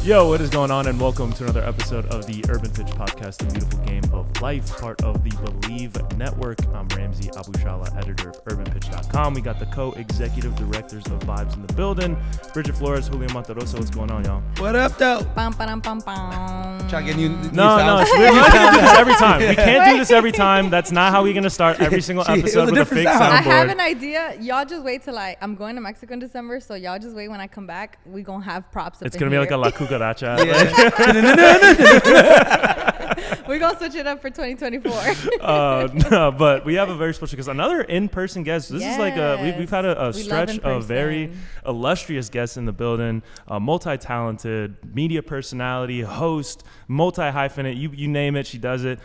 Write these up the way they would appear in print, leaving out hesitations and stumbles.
Yo, what is going on? And welcome to another episode of the Urban Pitch Podcast, the beautiful game of life, part of the Believe Network. I'm Ramsey Abushala, editor of UrbanPitch.com. We got the co-executive directors of Vibes in the building, Bridget Flores, Julio Monterosa. What's going on, y'all? What up, though? Bum, ba-dum, bum, bum. Try getting you. No, so we can't do this every time. We can't do this every time. That's not how we're going to start every single episode with a fake soundboard. I have an idea. Y'all just wait till I'm going to Mexico in December, so y'all just wait when I come back. We going to have props up. It's going to be like a La Cucaracha. We're going to switch it up for 2024. No, but we have a very special guest, another in-person guest. This is like we've had a stretch of very illustrious guests in the building, multi-talented media personality, host, multi-hyphenate, you name it, she does it.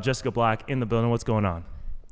Jessica Black in the building. What's going on?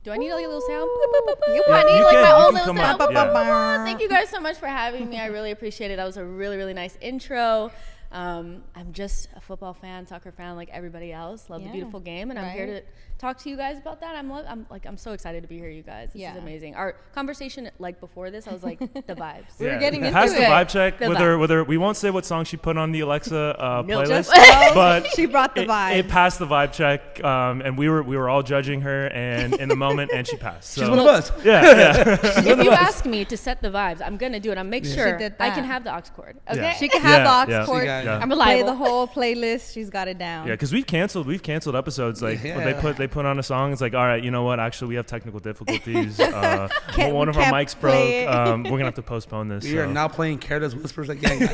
Do I need like a little sound? I need like my own little sound. Thank you guys so much for having me. I really appreciate it. That was a really, really nice intro. I'm just a football fan, soccer fan, like everybody else. Love the beautiful game, and I'm here to talk to you guys about that. I'm so excited to be here, you guys. This is amazing. Our conversation, like before this, I was like, the vibes. We were getting into Pass it. the vibe check with her. We won't say what song she put on the Alexa playlist, but she brought the vibe. It passed the vibe check, and we were all judging her, and in the moment, and she passed. So. She's one of us. Yeah. If you ask me to set the vibes, I'm gonna do it. I'll make sure I can have the aux cord. Okay, Yeah. She can have the aux cord. I'm Play reliable. the whole playlist. She's got it down. Yeah, because we've canceled episodes. Like when they put on a song, it's like, all right, you know what? Actually, we have technical difficulties. One of our mics broke. We're gonna have to postpone this. We are now playing Careless Whispers again.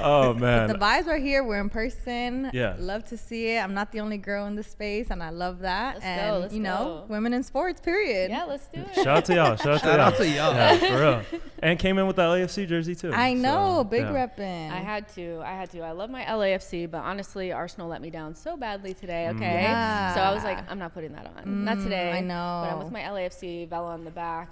Oh man, But the vibes are here. We're in person. Yeah, love to see it. I'm not the only girl in the space, and I love that. Let's go. Women in sports. Period. Yeah, let's do it. Shout out to y'all. Shout out to y'all. Yeah, for real. And came in with the LAFC jersey too. I know, so, big yeah. repping. I had to. I love my LAFC, but honestly, Arsenal let me down so badly today. Okay, Yeah. so I was like, I'm not putting that on. Not today. I know. But I'm with my LAFC Vela on the back.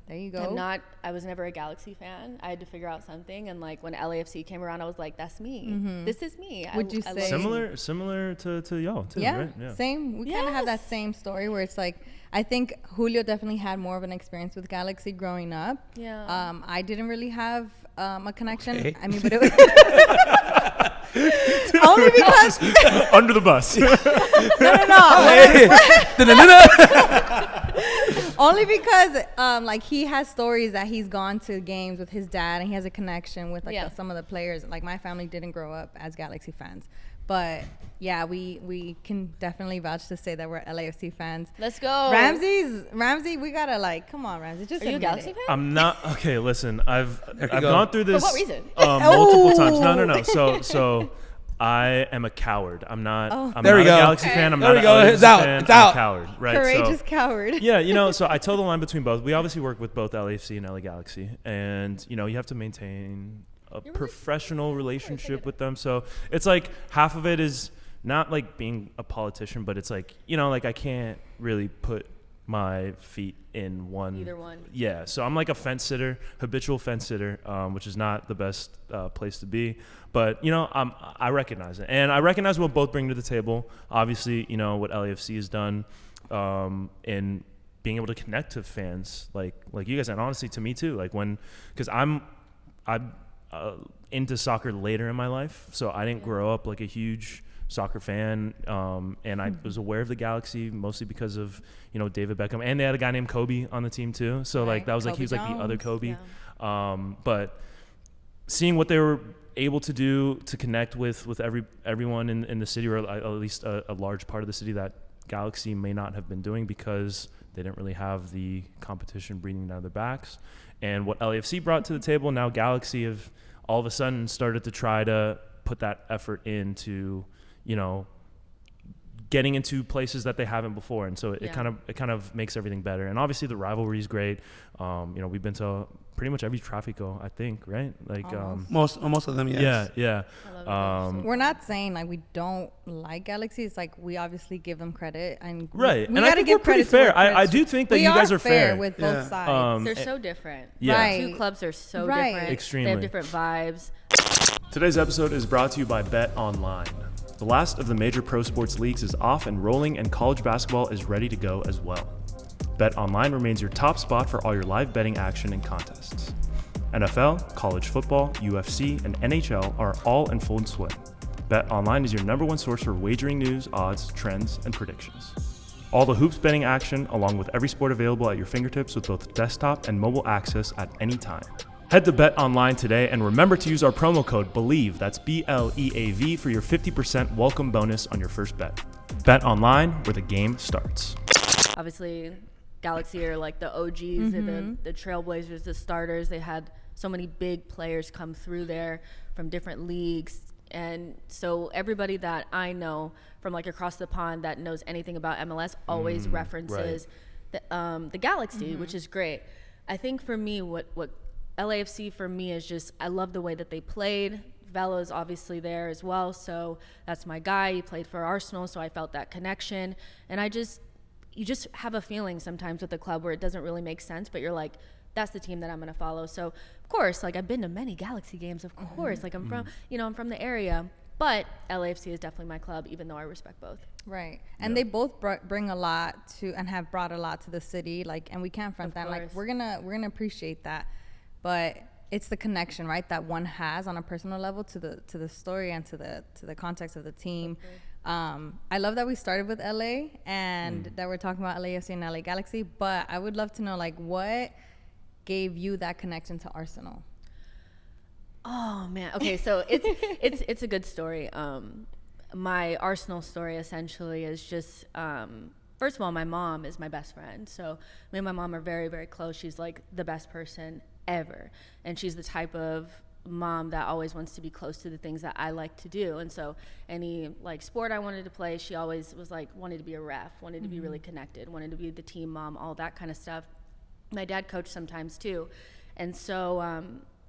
There you go. I was never a Galaxy fan. I had to figure out something, and like when LAFC came around, I was like, that's me. This is me. Would you say similar to y'all too? Yeah, right? Yeah. Same. We kind of have that same story where it's like, I think Julio definitely had more of an experience with Galaxy growing up. Yeah. I didn't really have a connection. Okay. I mean, but it was only because Under the bus. only because like he has stories that he's gone to games with his dad, and he has a connection with some of the players. Like my family didn't grow up as Galaxy fans, but yeah, we can definitely vouch to say that we're LAFC fans. Let's go. Ramsey, we gotta come on, Ramsey. Just Are you a Galaxy fan? I'm not. Okay, listen. I've gone through this. For what reason? Multiple times. No. So I am a coward. I'm not. I'm There not we a go. Galaxy fan. I'm There not we a go. LAFC It's out. fan. It's I'm out. a coward. Right. Courageous So, coward. yeah. So I toe the line between both. We obviously work with both LAFC and LA Galaxy, and you have to maintain a professional relationship with them. So it's like half of it is not like being a politician, but it's like like I can't really put my feet in Either one. Yeah, so I'm like a habitual fence sitter, which is not the best place to be. But I recognize it, and I recognize what both bring to the table. Obviously, what LAFC has done in being able to connect to fans like you guys, and honestly to me too. Like because I'm into soccer later in my life, so I didn't grow up like a huge soccer fan, and I was aware of the Galaxy mostly because of David Beckham, and they had a guy named Kobe on the team too. So like that was like he was like the other Kobe. Yeah. But seeing what they were able to do to connect with everyone in the city, or at least a large part of the city that Galaxy may not have been doing because they didn't really have the competition breathing down their backs, and what LAFC brought to the table, now Galaxy have all of a sudden started to try to put that effort into getting into places that they haven't before, and so it kind of makes everything better. And obviously the rivalry is great. We've been to pretty much every Tráfico, I think, right? Like most of them, yes. Yeah. We're not saying like we don't like Galaxy. It's like we obviously give them credit, and right. We and gotta I think give we're pretty credit fair. I do think that you guys are fair with both sides. They're so different. Yeah. Right. Two clubs are so Right. different. Extremely. They have different vibes. Today's episode is brought to you by Bet Online. The last of the major pro sports leagues is off and rolling, and college basketball is ready to go as well. Bet Online remains your top spot for all your live betting action and contests. NFL, college football, UFC, and NHL are all in full swing. BetOnline is your #1 source for wagering news, odds, trends, and predictions. All the hoops betting action, along with every sport available at your fingertips with both desktop and mobile access at any time. Head to BetOnline today and remember to use our promo code BELIEVE, that's BLEAV, for your 50% welcome bonus on your first bet. BetOnline, where the game starts. Obviously, Galaxy are like the OGs, the trailblazers, the starters. They had so many big players come through there from different leagues. And so everybody that I know from like across the pond that knows anything about MLS always references the Galaxy, which is great. I think for me, what LAFC for me is just, I love the way that they played. Velo's obviously there as well, so that's my guy. He played for Arsenal, so I felt that connection. And you just have a feeling sometimes with the club where it doesn't really make sense, but you're like, that's the team that I'm going to follow. So of course, like I've been to many Galaxy games, of course, like I'm from the area, but LAFC is definitely my club, even though I respect both. Right. And they both bring a lot to, and have brought a lot to the city, like, and we can't front that. Like we're going to appreciate that. But it's the connection, right, that one has on a personal level to the story and to the context of the team. I love that we started with LA and that we're talking about LAFC and LA Galaxy, but I would love to know, like, what gave you that connection to Arsenal? Oh man. Okay, so it's a good story. My Arsenal story essentially is just first of all, my mom is my best friend. So me and my mom are very, very close. She's like the best person ever. And she's the type of mom that always wants to be close to the things that I like to do. And so any like sport I wanted to play, she always was like, wanted to be a ref, wanted to be really connected, wanted to be the team mom, all that kind of stuff. My dad coached sometimes too. And so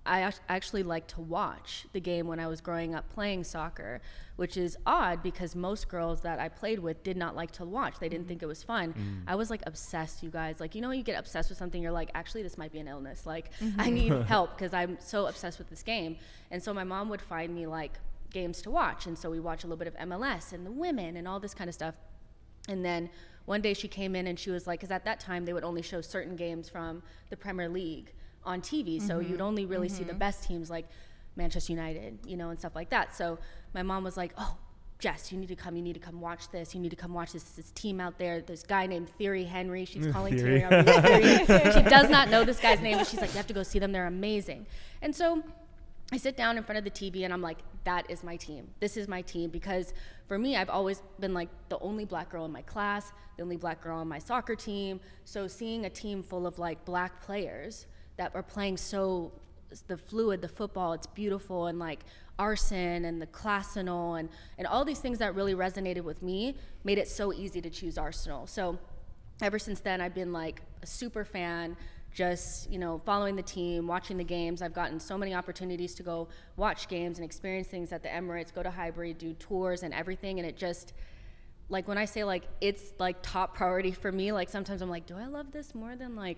I actually liked to watch the game when I was growing up playing soccer, which is odd because most girls that I played with did not like to watch. They didn't think it was fun. I was like obsessed, you guys. Like, you know, when you get obsessed with something, you're like, actually, this might be an illness. Like, I need help because I'm so obsessed with this game. And so my mom would find me like games to watch. And so we watch a little bit of MLS and the women and all this kind of stuff. And then one day she came in and she was like, because at that time they would only show certain games from the Premier League on TV, so you'd only really see the best teams like Manchester United, you know, and stuff like that. So my mom was like, oh, Jess, you need to come watch this. You need to come watch this team out there. This guy named Thierry Henry. She's calling Thierry. She does not know this guy's name, but she's like, you have to go see them. They're amazing. And so I sit down in front of the TV and I'm like, that is my team. This is my team, because for me, I've always been like the only black girl in my class, the only black girl on my soccer team. So seeing a team full of like black players that are playing so the football, it's beautiful, and like Arsenal and the Classical and all these things that really resonated with me made it so easy to choose Arsenal. So ever since then, I've been like a super fan, just, you know, following the team, watching the games. I've gotten so many opportunities to go watch games and experience things at the Emirates, go to Highbury, do tours and everything. And it just, like, when I say like it's like top priority for me, like sometimes I'm like, do I love this more than like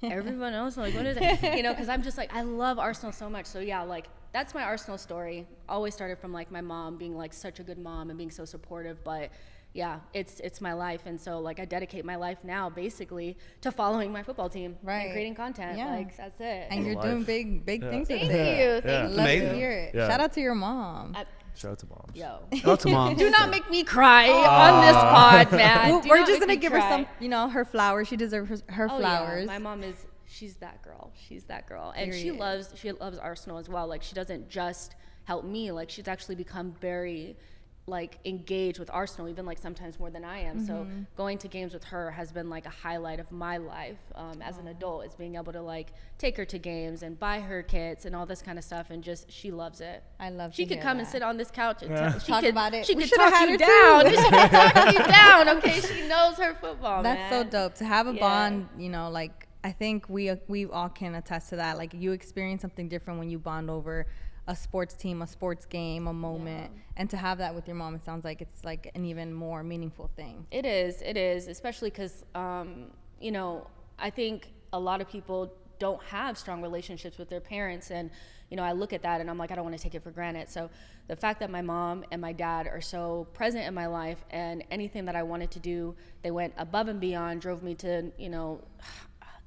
everyone else? Like, what is it? You know, because I'm just like, I love Arsenal so much. So yeah, like that's my Arsenal story. Always started from like my mom being like such a good mom and being so supportive. But yeah, it's my life. And so like I dedicate my life now basically to following my football team and creating content. Yeah. Like that's it. And you're doing big things with it. Thank you. Thank you. Love to hear it. Yeah. Shout out to your mom. Shout out to moms. Yo. Shout out to moms. Do not make me cry on this pod, man. We're just gonna give her some, you know, her flowers. She deserves her flowers. Yeah. My mom is, she's that girl. She's that girl. And she loves Arsenal as well. Like, she doesn't just help me. Like, she's actually become very like engaged with Arsenal, even like sometimes more than I am. So going to games with her has been like a highlight of my life as an adult, is being able to like take her to games and buy her kits and all this kind of stuff. And just, she loves it. I love. She could come and sit on this couch and talk about it. She could talk you down. She could talk you down. Okay, she knows her football. That's so dope to have a bond. You know, like I think we all can attest to that. Like, you experience something different when you bond over a sports team, a sports game, a moment, and to have that with your mom, it sounds like it's like an even more meaningful thing. It is, especially because, you know, I think a lot of people don't have strong relationships with their parents, and, you know, I look at that and I'm like, I don't want to take it for granted. So the fact that my mom and my dad are so present in my life, and anything that I wanted to do, they went above and beyond, drove me to, you know,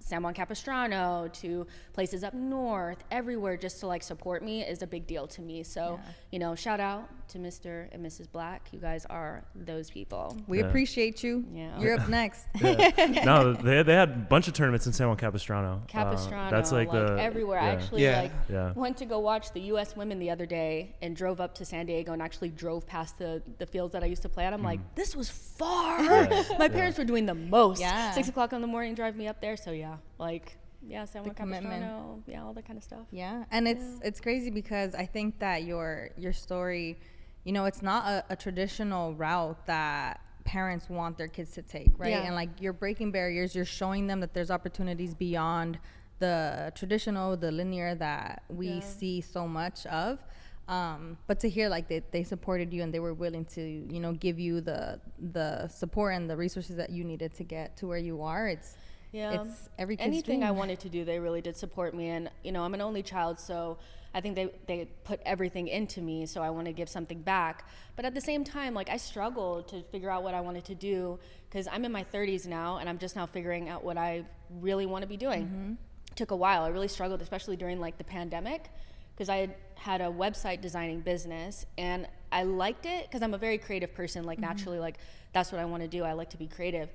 San Juan Capistrano to places up north, everywhere, just to like support me is a big deal to me. So, you know, shout out to Mr. and Mrs. Black. You guys are those people. We appreciate you. Yeah. You're up next. No, they had a bunch of tournaments in San Juan Capistrano. That's like the everywhere. I actually Yeah. went to go watch the U.S. women the other day and drove up to San Diego and actually drove past the fields that I used to play at. I'm like, this was far. My parents were doing the most. 6 o'clock in the morning, drive me up there. So San Juan Capistrano, all that kind of stuff. Yeah, and it's crazy because I think that your story, you know, it's not a traditional route that parents want their kids to take, right? And like you're breaking barriers, you're showing them that there's opportunities beyond the traditional, the linear that we see so much of. But to hear like they supported you and they were willing to, you know, give you the support and the resources that you needed to get to where you are, it's every kid's anything dream. I wanted to do, they really did support me. And, you know, I'm an only child, so I think they put everything into me, so I want to give something back. But at the same time, like, I struggled to figure out what I wanted to do because I'm in my 30s now, and I'm just now figuring out what I really want to be doing. It took a while. I really struggled, especially during, like, the pandemic, because I had a website designing business, and I liked it because I'm a very creative person. Like, naturally, like, that's what I want to do. I like to be creative.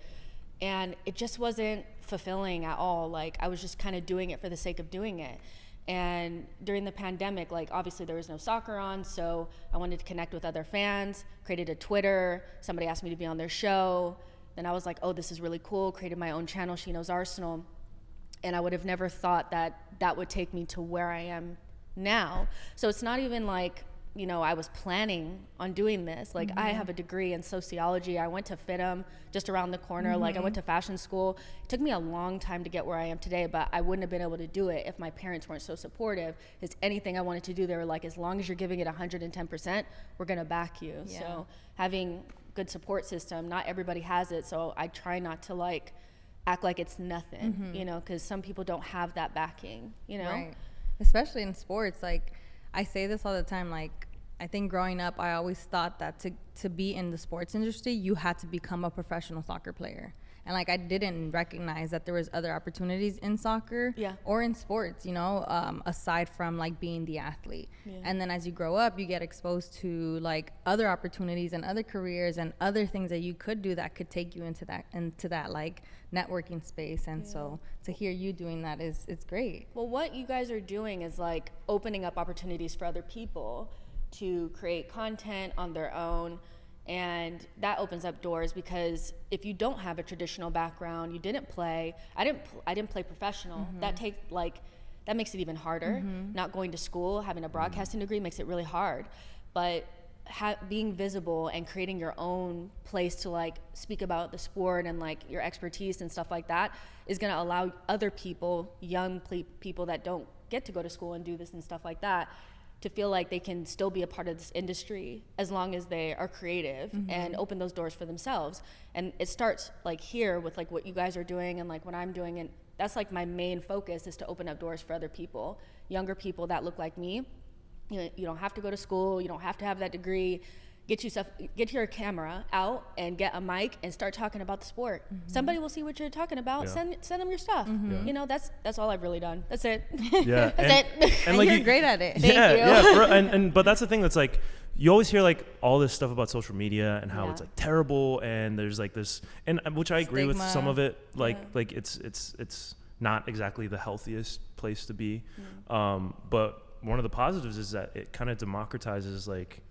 And it just wasn't fulfilling at all. Like, I was just kind of doing it for the sake of doing it. And during the pandemic, like, obviously there was no soccer on, so I wanted to connect with other fans, created a Twitter. Somebody asked me to be on their show. Then I was like, oh, this is really cool. Created my own channel, She Knows Arsenal. And I would have never thought that that would take me to where I am now. So it's not even like, you know, I was planning on doing this. Like, I have a degree in sociology. I went to Fandom just around the corner. Like, I went to fashion school. It took me a long time to get where I am today, but I wouldn't have been able to do it if my parents weren't so supportive. Because anything I wanted to do, they were like, as long as you're giving it 110%, we're going to back you. Yeah. So having good support system, not everybody has it. So I try not to, like, act like it's nothing, you know, because some people don't have that backing, you know? Right. Especially in sports. Like, I say this all the time, like, I think growing up, I always thought that to be in the sports industry, you had to become a professional soccer player. And like, I didn't recognize that there was other opportunities in soccer or in sports, you know, aside from like being the athlete. And then as you grow up, you get exposed to like other opportunities and other careers and other things that you could do that could take you into that like networking space. And so to hear you doing that it's great. Well, what you guys are doing is like opening up opportunities for other people to create content on their own, and that opens up doors, because if you don't have a traditional background, you didn't play, I didn't play professional, that makes it even harder. Not going to school, having a broadcasting degree makes it really hard, but being visible and creating your own place to like speak about the sport and like your expertise and stuff like that is going to allow other people, young people that don't get to go to school and do this and stuff like that, to feel like they can still be a part of this industry as long as they are creative and open those doors for themselves. And it starts like here with like what you guys are doing and like what I'm doing. And that's like my main focus, is to open up doors for other people, younger people that look like me. You know, you don't have to go to school. You don't have to have that degree. Get your camera out and get a mic and start talking about the sport. Somebody will see what you're talking about. Send them your stuff. You know, that's all I've really done. That's it. Yeah, that's it. And like, you're great at it. Thank you. But that's the thing, that's like, you always hear like all this stuff about social media and how it's like terrible, and there's like this, and which I agree with some of it. Like it's not exactly the healthiest place to be. But one of the positives is that it kind of democratizes like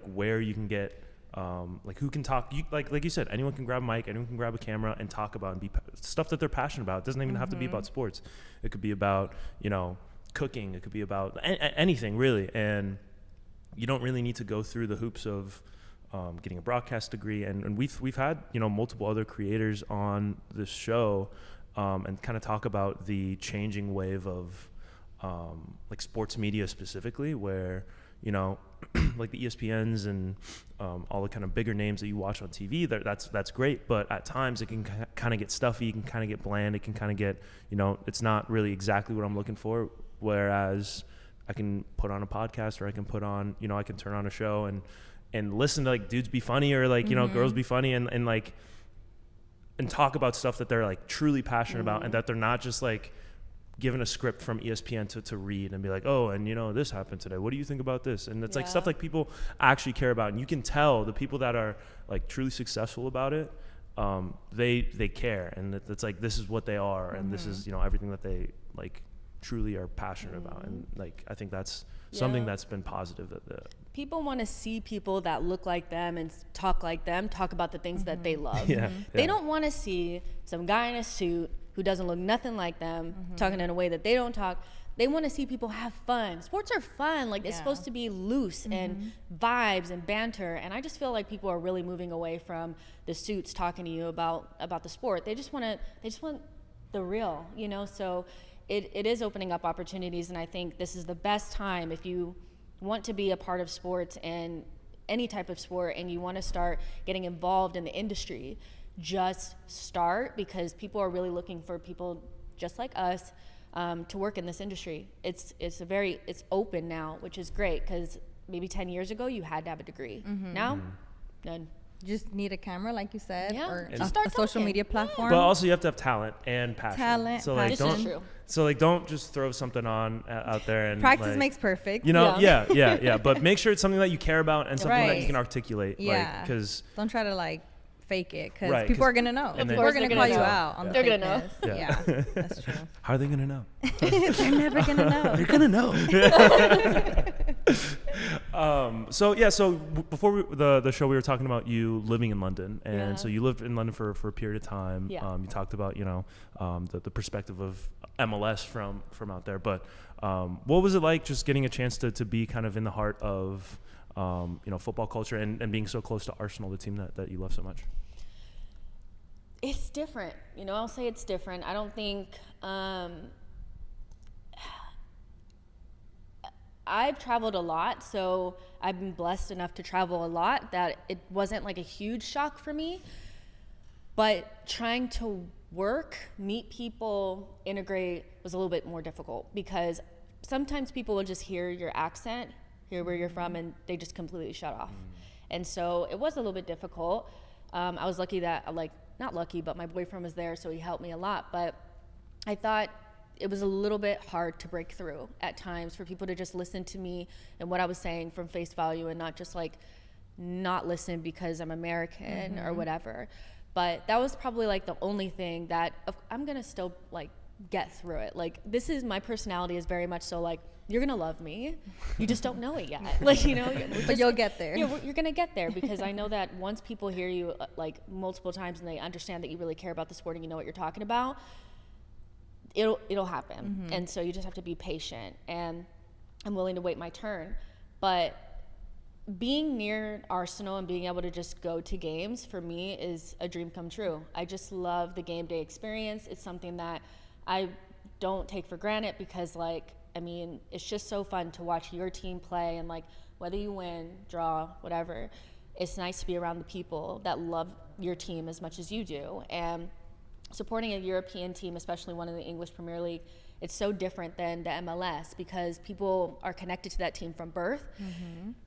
where you can get like who can talk. Like you said, anyone can grab a mic, anyone can grab a camera and talk about and be stuff that they're passionate about. It doesn't even have to be about sports. It could be about, you know, cooking. It could be about anything really. And you don't really need to go through the hoops of getting a broadcast degree. And we've had, you know, multiple other creators on this show and kind of talk about the changing wave of like sports media specifically, where, you know, like the ESPNs and all the kind of bigger names that you watch on TV, that's great, but at times it can kind of get stuffy, it can kind of get bland, it can kind of get, you know, it's not really exactly what I'm looking for. Whereas I can put on a podcast, or I can put on, you know, I can turn on a show and listen to like dudes be funny, or like, you know, girls be funny, and like and talk about stuff that they're like truly passionate about, and that they're not just like given a script from ESPN to read and be like, oh, and you know, this happened today. What do you think about this? And it's like stuff like people actually care about. And you can tell the people that are like truly successful about it, they care. And it's like, this is what they are. And this is, you know, everything that they like truly are passionate about. And like, I think that's something that's been positive. That people want to see people that look like them and talk like them, talk about the things that they love. They don't want to see some guy in a suit who doesn't look nothing like them, talking in a way that they don't talk. They want to see people have fun. Sports are fun. Like, it's supposed to be loose and vibes and banter. And I just feel like people are really moving away from the suits talking to you about the sport. They just want the real, you know? So it is opening up opportunities. And I think this is the best time if you want to be a part of sports and any type of sport, and you want to start getting involved in the industry. Just start, because people are really looking for people just like us to work in this industry. It's open now, which is great, because maybe 10 years ago you had to have a degree. Now, none. You just need a camera, like you said, or just a social media platform. But also you have to have talent and passion. So like, this is true. So like, don't just throw something on out there and practice like, makes perfect. You know, yeah. But make sure it's something that you care about and something that you can articulate. Yeah. Like, because don't try to like fake it, because people are gonna know. People are gonna call you out on the They're gonna know. Yeah, that's true. How are they gonna know? They're never gonna know. You're gonna know. So before the show, we were talking about you living in London, and so you lived in London for a period of time. You talked about, you know, the perspective of MLS from out there, but what was it like just getting a chance to be kind of in the heart of you know, football culture and being so close to Arsenal, the team that you love so much? It's different. You know, I'll say it's different. I don't think I've traveled a lot, so I've been blessed enough to travel a lot that it wasn't like a huge shock for me. But trying to work, meet people, integrate was a little bit more difficult, because sometimes people will just hear your accent, hear where you're from, and they just completely shut off. And so it was a little bit difficult. I was lucky that, not lucky, but my boyfriend was there, so he helped me a lot. But I thought it was a little bit hard to break through at times, for people to just listen to me and what I was saying from face value, and not just like not listen because I'm American or whatever. But that was probably like the only thing that I'm gonna still like get through it. Like, this is, my personality is very much so like, you're gonna love me, you just don't know it yet. Like, you know, but you'll get there. Yeah, you're gonna get there, because I know that once people hear you like multiple times and they understand that you really care about the sport and you know what you're talking about, it'll happen. And so you just have to be patient, and I'm willing to wait my turn. But being near Arsenal and being able to just go to games, for me, is a dream come true. I just love the game day experience. It's something that I don't take for granted, because like, I mean, it's just so fun to watch your team play, and like, whether you win, draw, whatever, it's nice to be around the people that love your team as much as you do. And supporting a European team, especially one in the English Premier League, it's so different than the MLS, because people are connected to that team from birth.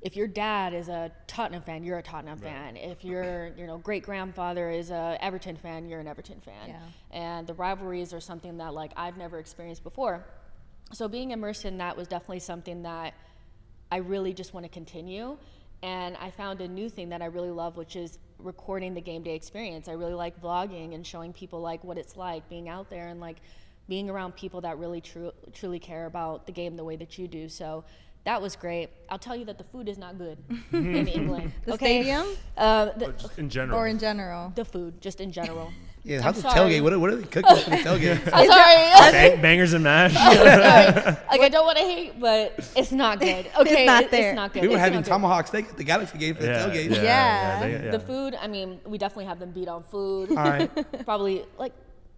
If your dad is a Tottenham fan, you're a Tottenham fan. If your great grandfather is a Everton fan, you're an Everton fan. And the rivalries are something that like I've never experienced before. So being immersed in that was definitely something that I really just want to continue. And I found a new thing that I really love, which is recording the game day experience. I really like vlogging and showing people like what it's like being out there, and like being around people that really truly care about the game the way that you do. So that was great. I'll tell you that the food is not good in England. The stadium? Just in general. Or in general? The food, just in general. Yeah, how's the tailgate? What are they cooking for the tailgate? I'm sorry. Bangers and mash. Like, I don't want to hate, but it's not good. Okay, It's not there. It's not good. We were It's having not good. tomahawk steak at the Galaxy game for the tailgate. Yeah. The food, I mean, we definitely have them beat on food. All right. Probably, like,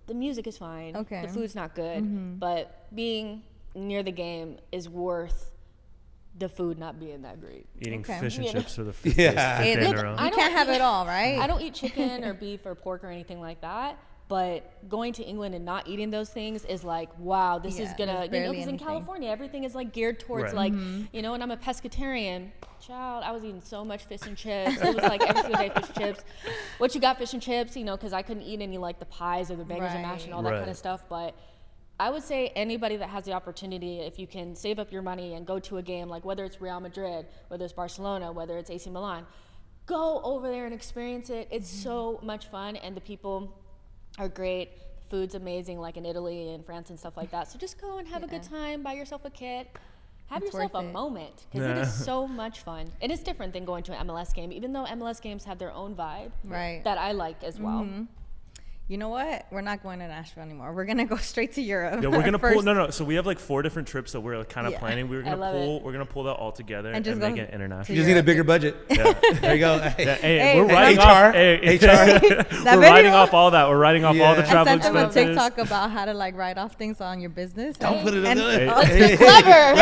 the music is fine. Okay. The food's not good. But being near the game is worth the food not being that great. Eating Okay. fish and You know. chips for the fifth Yeah. day in a Look, row. you can't have it all, right? I don't eat chicken or beef or pork or anything like that. But going to England and not eating those things is like, wow, this is gonna, because in California, everything is like geared towards like, and I'm a pescatarian. Child, I was eating so much fish and chips. It was like every single day fish and chips. What you got, fish and chips, because I couldn't eat any like the pies or the bangers and mash and all that kind of stuff. But I would say anybody that has the opportunity, if you can save up your money and go to a game, like whether it's Real Madrid, whether it's Barcelona, whether it's AC Milan, go over there and experience it. It's so much fun, and the people are great. The food's amazing, like in Italy and France and stuff like that. So just go and have a good time, buy yourself a kit, have yourself a moment, because it is so much fun. And it's different than going to an MLS game, even though MLS games have their own vibe that I like as well. You know what? We're not going to Nashville anymore. We're gonna go straight to Europe. Yeah, we're gonna pull. No. So we have like 4 different trips that we're kind of planning. We're gonna pull that all together and make it international. You just need a bigger budget. Yeah. There you go. Hey, we're writing off. We're writing off all that. We're writing off all the travel expenses. I sent them a TikTok about how to like write off things on your business. Don't put it in there. Clever.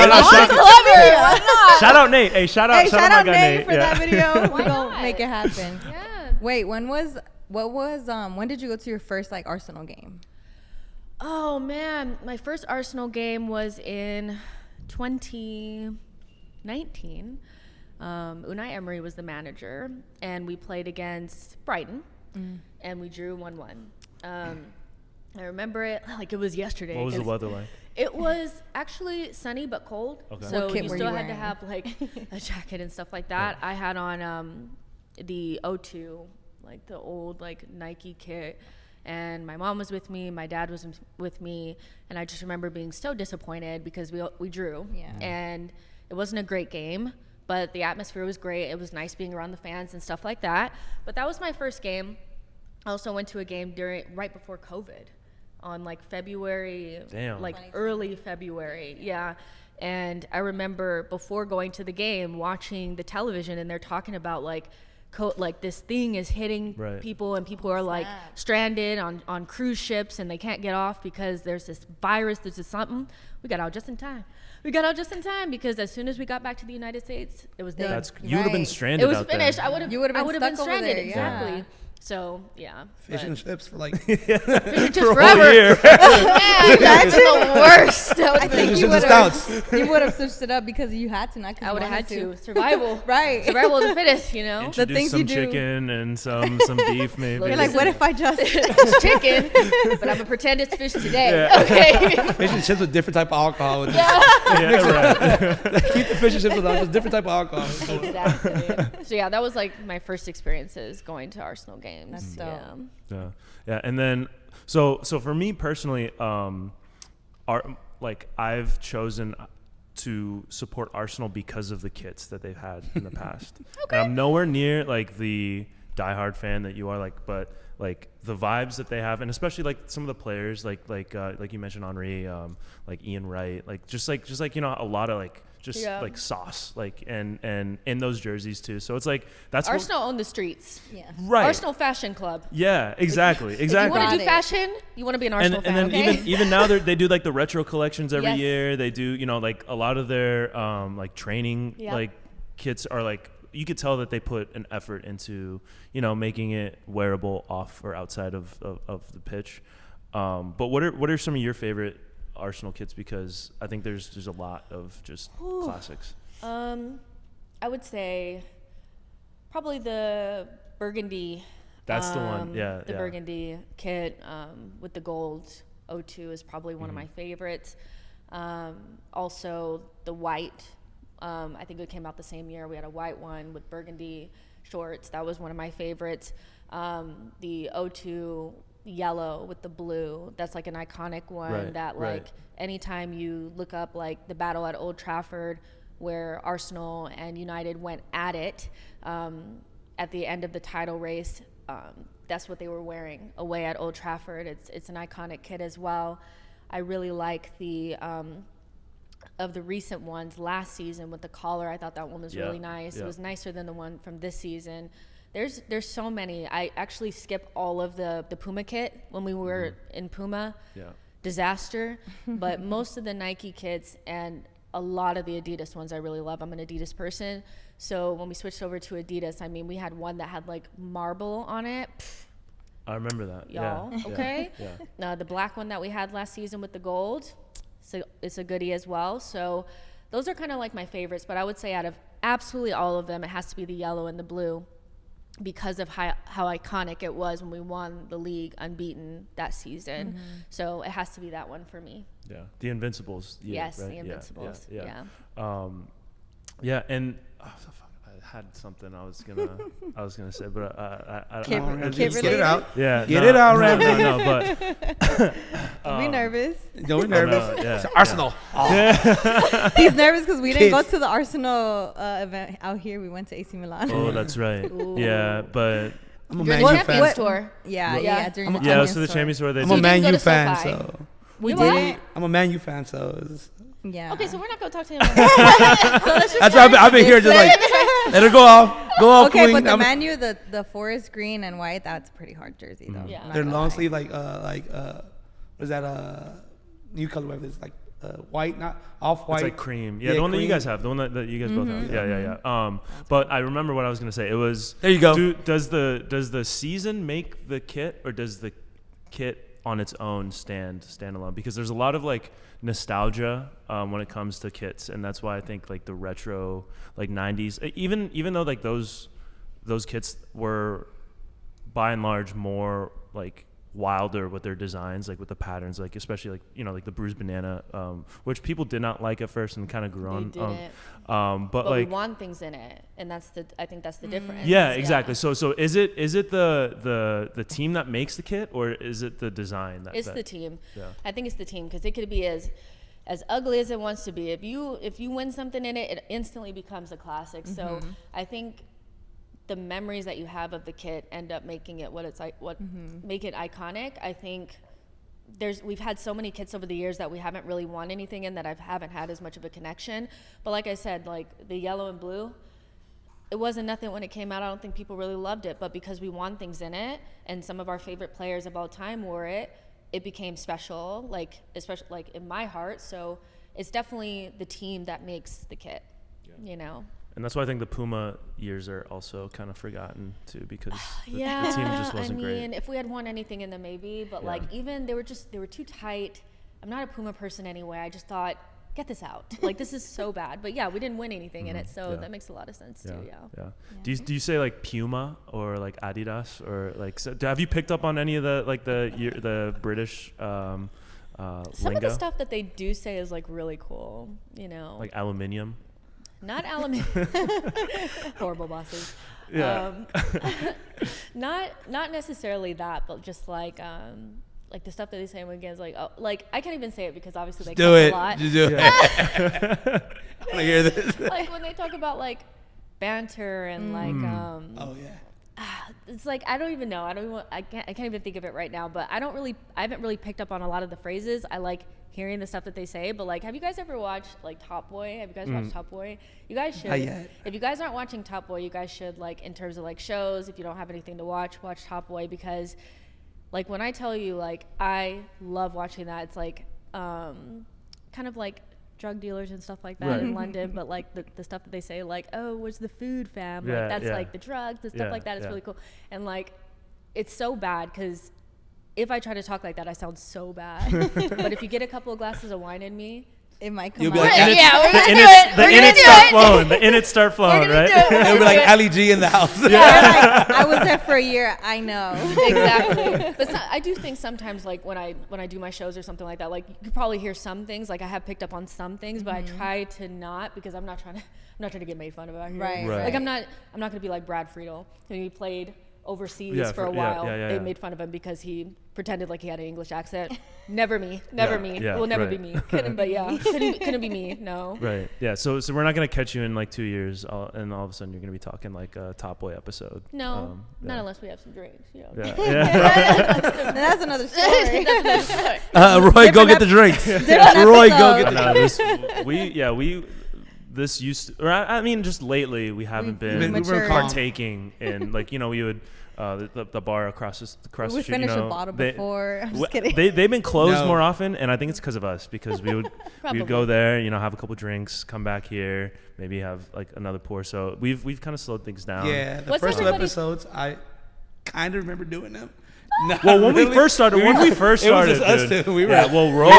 Shout out Nate. Hey, shout out my guy Nate for that video. We're gonna make it happen. Yeah. Wait, when did you go to your first like Arsenal game? Oh man, my first Arsenal game was in 2019. Unai Emery was the manager, and we played against Brighton, and we drew 1-1. I remember it like it was yesterday. What was the weather like? It was actually sunny but cold, so you still had to have like a jacket and stuff like that. I had on the O2, like the old like Nike kit, and my mom was with me, my dad was with me, and I just remember being so disappointed because we drew, and it wasn't a great game, but the atmosphere was great. It was nice being around the fans and stuff like that. But that was my first game. I also went to a game right before COVID, on like February, early February, and I remember before going to the game watching the television, and they're talking about like this thing is hitting people, and people are like stranded on cruise ships, and they can't get off because there's this virus, there's this something. We got out just in time because as soon as we got back to the United States, it was done. You would have been stranded. It was out finished. There. I would have been stranded. There, exactly. So fish and chips for like fish and chips forever. Man, that's the worst. I think you would have switched it up because you had to, not because I would have had to. Survival, survival of the fittest. Introduce the things some you do. Chicken and some beef, maybe. You're like, what if I just it's chicken, but I'm gonna pretend it's fish today. Okay. Fish and chips with different type of alcohol. Right. Keep the fish and chips without just different type of alcohol. Exactly. So that was like my first experiences going to Arsenal games. That's dope. Yeah. And then so for me personally, I've chosen to support Arsenal because of the kits that they've had in the past. And I'm nowhere near like the diehard fan that you are, like, but like the vibes that they have, and especially like some of the players, like you mentioned Henry, like Ian Wright, just like a lot of like like sauce, like and in those jerseys too. So it's like that's Arsenal own the streets. Yeah. Right. Arsenal fashion club. Yeah, exactly. If you want to do fashion, you want to be an Arsenal fan. And then even now they do like the retro collections every year. They do, like a lot of their like training like kits are like, you could tell that they put an effort into, making it wearable off or outside of the pitch. But what are some of your favorite Arsenal kits? Because I think there's a lot of just classics. I would say probably the burgundy. That's the one. Yeah. The burgundy kit with the gold O2 is probably one of my favorites. Also the white. I think it came out the same year. We had a white one with burgundy shorts. That was one of my favorites. The O2 yellow with the blue, that's like an iconic one anytime you look up like the battle at Old Trafford where Arsenal and United went at it at the end of the title race, that's what they were wearing away at Old Trafford. It's an iconic kit as well. I really like the of the recent ones last season with the collar. I thought that one was really nice. It was nicer than the one from this season. There's so many. I actually skipped all of the Puma kit when we were in Puma. Disaster. But most of the Nike kits and a lot of the Adidas ones I really love. I'm an Adidas person. So when we switched over to Adidas, I mean, we had one that had like marble on it. I remember that. y'all. Yeah. Okay. Yeah. The black one that we had last season with the gold, so it's a goodie as well. So those are kind of like my favorites. But I would say out of absolutely all of them, it has to be the yellow and the blue, because of how iconic it was when we won the league unbeaten that season. So it has to be that one for me. Yeah. The Invincibles. Yes, right? the Invincibles. Yeah. And I had something I was gonna say, but I Kid- don't know. kid Get it out. Yeah. Get it out, Ram. No, but Don't be nervous. Don't be nervous. no, yeah, It's Arsenal. He's nervous because we didn't go Kids. to the Arsenal event out here. We went to AC Milan. Oh, that's right. Ooh. Yeah, but I'm a During Man the U Champions fan. Tour. Yeah. During the yeah, it was Champions to the Tour. Champions Tour. They I'm did. a Man didn't go U to fan, SoFi. so We You what? did. I'm a Man U fan, so it's, Yeah. Okay, so we're not going to talk to him. So let's just that's why I've been here just like let her go off, Okay, queen. but the I'm- Man U, the forest green and white, that's a pretty hard jersey though. Yeah. I'm not They're gonna long lie. sleeve what is that new color? Whatever it's like white, not off white. It's like cream. Yeah, the one that you guys have. The one that you guys both have. Yeah. But I remember what I was gonna say. It was. There you go. Does the season make the kit, or does the kit on its own stand alone? Because there's a lot of like nostalgia when it comes to kits, and that's why I think like the retro like 90s, even though like those kits were by and large more like wilder with their designs, like with the patterns, like especially like like the bruised banana, which people did not like at first and kind of grew on. didn't. But we like want things in it, and I think that's the difference. yeah, exactly. So is it the team that makes the kit, or is it the design that It's the team. Yeah. I think it's the team, because it could be as ugly as it wants to be. If you win something in it, it instantly becomes a classic. So I think the memories that you have of the kit end up making it make it iconic. I think we've had so many kits over the years that we haven't really won anything in, that I haven't had as much of a connection. But like I said, like the yellow and blue, it wasn't nothing when it came out. I don't think people really loved it, but because we won things in it and some of our favorite players of all time wore it, it became special, like especially like in my heart. So it's definitely the team that makes the kit, And that's why I think the Puma years are also kind of forgotten too, because the Yeah, team just wasn't I mean, great. if we had won anything in them, maybe, but like even they were too tight. I'm not a Puma person anyway. I just thought, get this out. Like this is so bad. But yeah, we didn't win anything in it, so that makes a lot of sense too. Yeah. Do you say like Puma or like Adidas, or like have you picked up on any of the like the British Some lingo? of the stuff that they do say is like really cool. Like aluminium. Not aluminium. Horrible bosses. Yeah. Not necessarily that, but just like the stuff that they say when games, like I can't even say it because obviously they do cuss it. a lot. Just do it. I want to hear this. Like when they talk about like banter and like Oh yeah. it's like I don't even know. I can't even think of it right now. But I haven't really picked up on a lot of the phrases. I like hearing the stuff that they say. But like, have you guys ever watched like Top Boy? Have you guys watched Top Boy? You guys should. Not yet. If you guys aren't watching Top Boy, you guys should, like, in terms of like shows. If you don't have anything to watch Top Boy, because like when I tell you, like, I love watching that. It's like kind of like drug dealers and stuff like that Right. in London, but like the stuff that they say, like, oh, where's the food, fam? Yeah, Like that's yeah. like the drugs, the stuff Yeah, like that. It's yeah. really cool. And like it's so bad because if I try to talk like that, I sound so bad. But if you get a couple of glasses of wine in me, It might come You'll be out. like, yeah, we're The gonna do innits, it. the We're gonna innits do start it. flowing. The innits start flowing, gonna right? do it. It'll be like Ali G in the house. You're like, I was there for a year. I know. Exactly. But I do think sometimes, like when I do my shows or something like that, like you could probably hear some things. Like I have picked up on some things, but I try to not, because I'm not trying to get made fun of out here. Right, Right. Like I'm not gonna be like Brad Friedel, who he played overseas Yeah, for a yeah, while. yeah, They yeah. made fun of him because he pretended like he had an English accent. Never me. Never me. yeah, Will never right. be me. But yeah, couldn't be me. No. Right. Yeah. So we're not gonna catch you in like 2 years, and all of a sudden you're gonna be talking like a Top Boy episode. No, yeah. not unless we have some drinks. You know. Yeah. Yeah. That's another story. That's another story. Roy, go get the drinks. Different Roy, go episode. get the No, this used to, or I mean, just lately we haven't We've been matured. partaking in, like, we would the bar across the We street. finished a bottle before. I'm just kidding. They've been closed No. more often, and I think it's because of us, because we would go there, have a couple drinks, come back here, maybe have like another pour. So we've kind of slowed things down. Yeah, the What's first two everybody's- episodes, I kind of remember doing them. Well, when we first started, it was just us dude. two. We were, Well, Roy,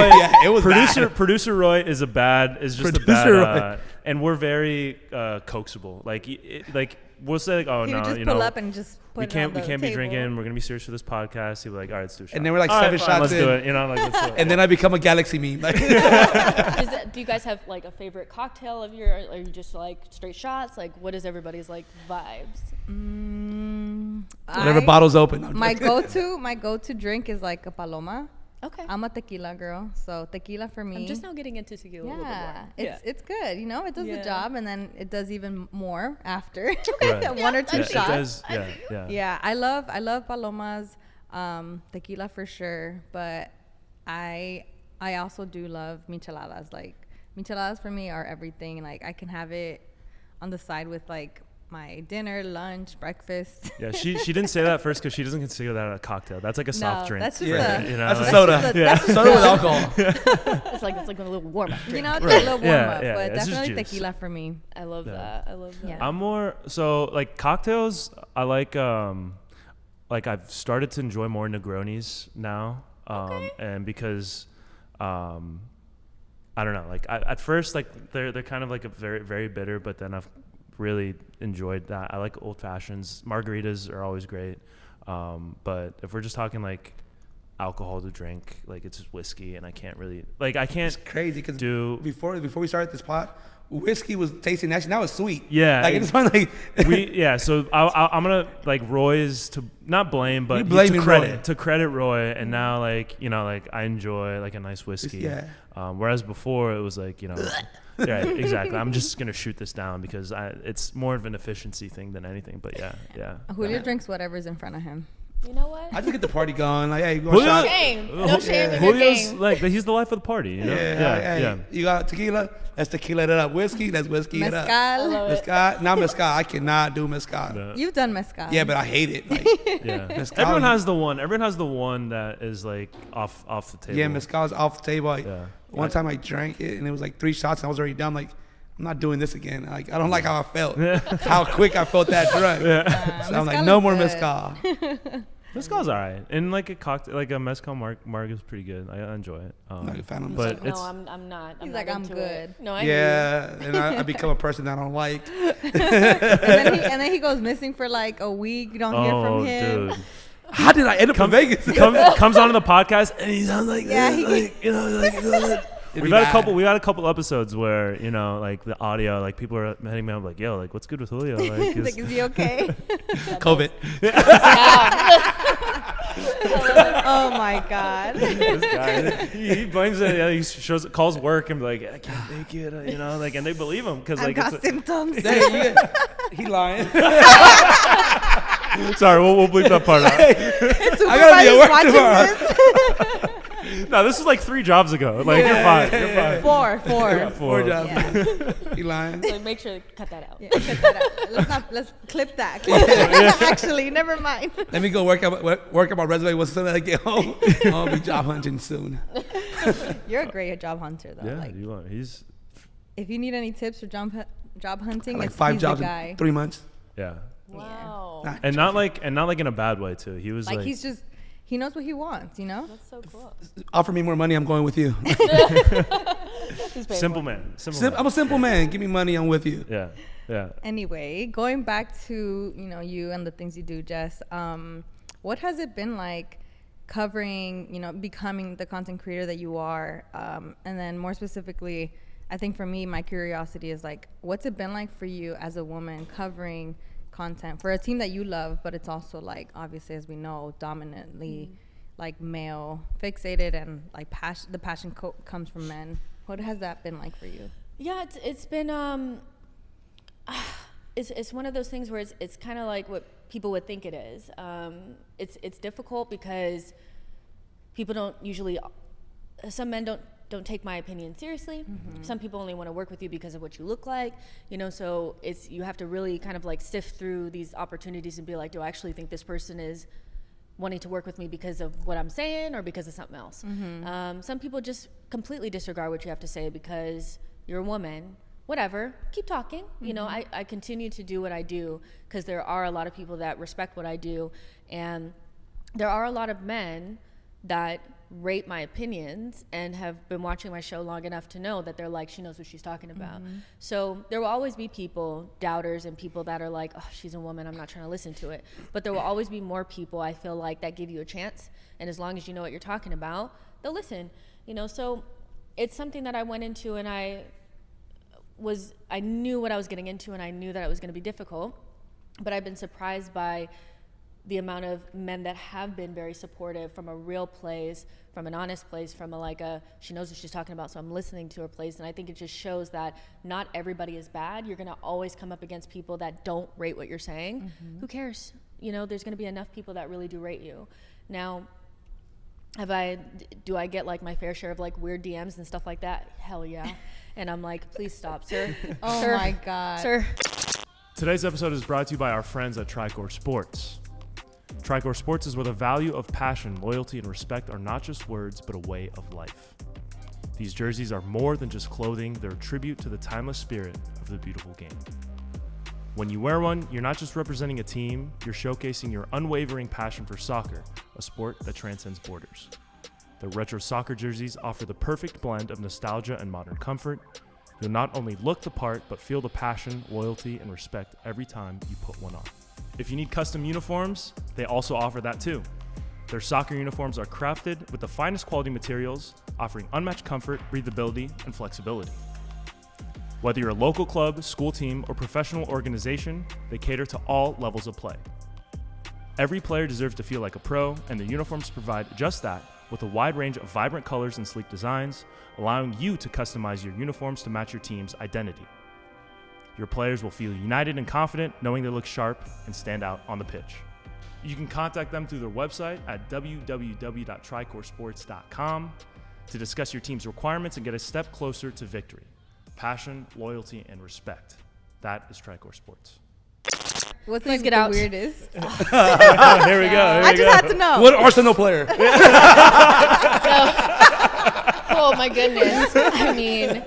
it was producer Roy is just a bad, and we're very coaxable. Like we'll say like, oh He no, would just you pull know, up and just put we it can't on the be table. drinking. We're gonna be serious for this podcast. He'd be like, all right, let's do a shot. And then we're like All 7 fine, shots let's in. do it. You know, like let's do it. And then I become a Galaxy meme. Like, Do you guys have like a favorite cocktail of your? Are you just like straight shots? Like, what is everybody's like vibes? whatever bottle's open. My go-to drink is like a paloma. Okay. I'm a tequila girl, so tequila for me. I'm just now getting into tequila a little bit more. It's good. You know, it does the job, and then it does even more after Right. one or two Yeah, shots. it does, yeah. Yeah, I love palomas, tequila for sure, but I also do love micheladas. Like micheladas for me are everything. Like I can have it on the side with like my dinner, lunch, breakfast. Yeah, she didn't say that first because she doesn't consider that a cocktail. That's like a soft drink. That's just that's a like- soda. Soda with alcohol. It's like a little warm up. you know, it's Right. a little warm Yeah, up, yeah, but it's just definitely juice. tequila for me. I love that. I love that. Yeah. I'm more so like cocktails. I like I've started to enjoy more Negronis now, and because I don't know, like at first like they're kind of like a very very bitter, but then I've really enjoyed that. I like old fashions. Margaritas are always great, but if we're just talking like alcohol to drink, like it's just whiskey, and I can't really like I can't. It's crazy because do before we started this pot, whiskey was tasting nasty. Now it's sweet. Yeah, like it's fun. Like So I'm gonna like Roy's to not blame, but You blaming to credit Roy, and now like you know like I enjoy like a nice whiskey. Yeah. Whereas before it was like you know. Yeah, exactly. I'm just gonna shoot this down because it's more of an efficiency thing than anything. But yeah. Julio drinks whatever's in front of him. You know what? I just get the party going. Like, hey, you No want a shot? shame. No shame in your Julio's game. like he's the life of the party. You know? Hey, you got tequila? Let's tequila it up. Whiskey? Let's whiskey it up. Mezcal. Mezcal? Not mezcal. I cannot do mezcal. Yeah. You've done mezcal. Yeah, but I hate it. Like, Yeah. Mezcal. Everyone has the one that is like off the table. yeah, mezcal's off the table. Like, Yeah. one time I drank it and it was like 3 shots and I was already done. Like, I'm not doing this again. Like, I don't like how I felt. How quick I felt that drunk. So I'm like, Mezcal no is more good. mezcal. Mezcal's alright, and like a cocktail, like a mezcal marg is pretty good. I enjoy it. I'm not a fan of but mezcal. it's I'm not. He's not like, I'm into good. It. No, I hear Yeah, and I become a person I don't like. and then he goes missing for like a week. You don't hear from him. dude. How did I end up in Vegas? Comes onto the podcast and he sounds like Yeah, he- like you know like we've had a couple episodes where you know like the audio like people are hitting me up like yo like what's good with Julio like, He's like, is he okay? COVID. Oh my god. this guy he blames it. Yeah, he calls work and be like I can't make it. You know like and they believe him because I've like got it's symptoms. He lying. sorry we'll bleep that part out. I gotta be at work tomorrow. This. No, this is like 3 jobs ago. Like you're fine. You're fine. Four. Yeah, 4 jobs. Yeah. He lying. So make sure to cut that out. Yeah, cut that out. Let's clip that. Actually, never mind. Let me go work out my resume. As soon as I get home, I'll be job hunting soon. You're a great job hunter though. Yeah, Like, you are. He's if you need any tips for job hunting, Like it's 5 he's jobs the in guy. 3 months. yeah, Wow. Nah. and not like in a bad way too. He was Like he's just he knows what he wants, you know? That's so cool. Offer me more money. I'm going with you. simple man. Simple man. I'm a simple man. Give me money. I'm with you. Yeah. Anyway, going back to, you know, you and the things you do, Jess, what has it been like covering, you know, becoming the content creator that you are? And then more specifically, I think for me, my curiosity is like, what's it been like for you as a woman covering content for a team that you love, but it's also like, obviously, as we know, dominantly like male fixated and like the passion comes from men. What has that been like for you? Yeah, it's been it's one of those things where it's kind of like what people would think it is. It's difficult because people don't usually. Some men don't take my opinion seriously. Mm-hmm. Some people only want to work with you because of what you look like, you know. So you have to really kind of like sift through these opportunities and be like, do I actually think this person is wanting to work with me because of what I'm saying or because of something else? Mm-hmm. Some people just completely disregard what you have to say because you're a woman. Whatever, keep talking. Mm-hmm. You know, I continue to do what I do because there are a lot of people that respect what I do, and there are a lot of men that rate my opinions and have been watching my show long enough to know that they're like, she knows what she's talking about. So there will always be people, doubters, and people that are like, oh, she's a woman, I'm not trying to listen to it. But there will always be more people, I feel like, that give you a chance. And as long as you know what you're talking about, they'll listen. You know, so it's something that I went into, and I knew what I was getting into, and I knew that it was going to be difficult. But I've been surprised by the amount of men that have been very supportive from a real place, from an honest place, from she knows what she's talking about, so I'm listening to her place. And I think it just shows that not everybody is bad. You're going to always come up against people that don't rate what you're saying. Who cares? You know, there's going to be enough people that really do rate you. Now, do I get like my fair share of like weird DMs and stuff like that? Hell yeah. And I'm like, please stop, sir. Oh sir, my God. Sir. Today's episode is brought to you by our friends at Tricor Sports. Tricor Sports is where the value of passion, loyalty, and respect are not just words, but a way of life. These jerseys are more than just clothing. They're a tribute to the timeless spirit of the beautiful game. When you wear one, you're not just representing a team, you're showcasing your unwavering passion for soccer, a sport that transcends borders. The retro soccer jerseys offer the perfect blend of nostalgia and modern comfort. You'll not only look the part, but feel the passion, loyalty, and respect every time you put one on. If you need custom uniforms, they also offer that too. Their soccer uniforms are crafted with the finest quality materials, offering unmatched comfort, breathability, and flexibility. Whether you're a local club, school team, or professional organization, they cater to all levels of play. Every player deserves to feel like a pro, and the uniforms provide just that, with a wide range of vibrant colors and sleek designs, allowing you to customize your uniforms to match your team's identity. Your players will feel united and confident, knowing they look sharp and stand out on the pitch. You can contact them through their website at www.tricorsports.com to discuss your team's requirements and get a step closer to victory. Passion, loyalty, and respect. That is Tricor Sports. What's Please like get the out. weirdest? There we go. I just had to know. What Arsenal player? Oh my goodness. I mean,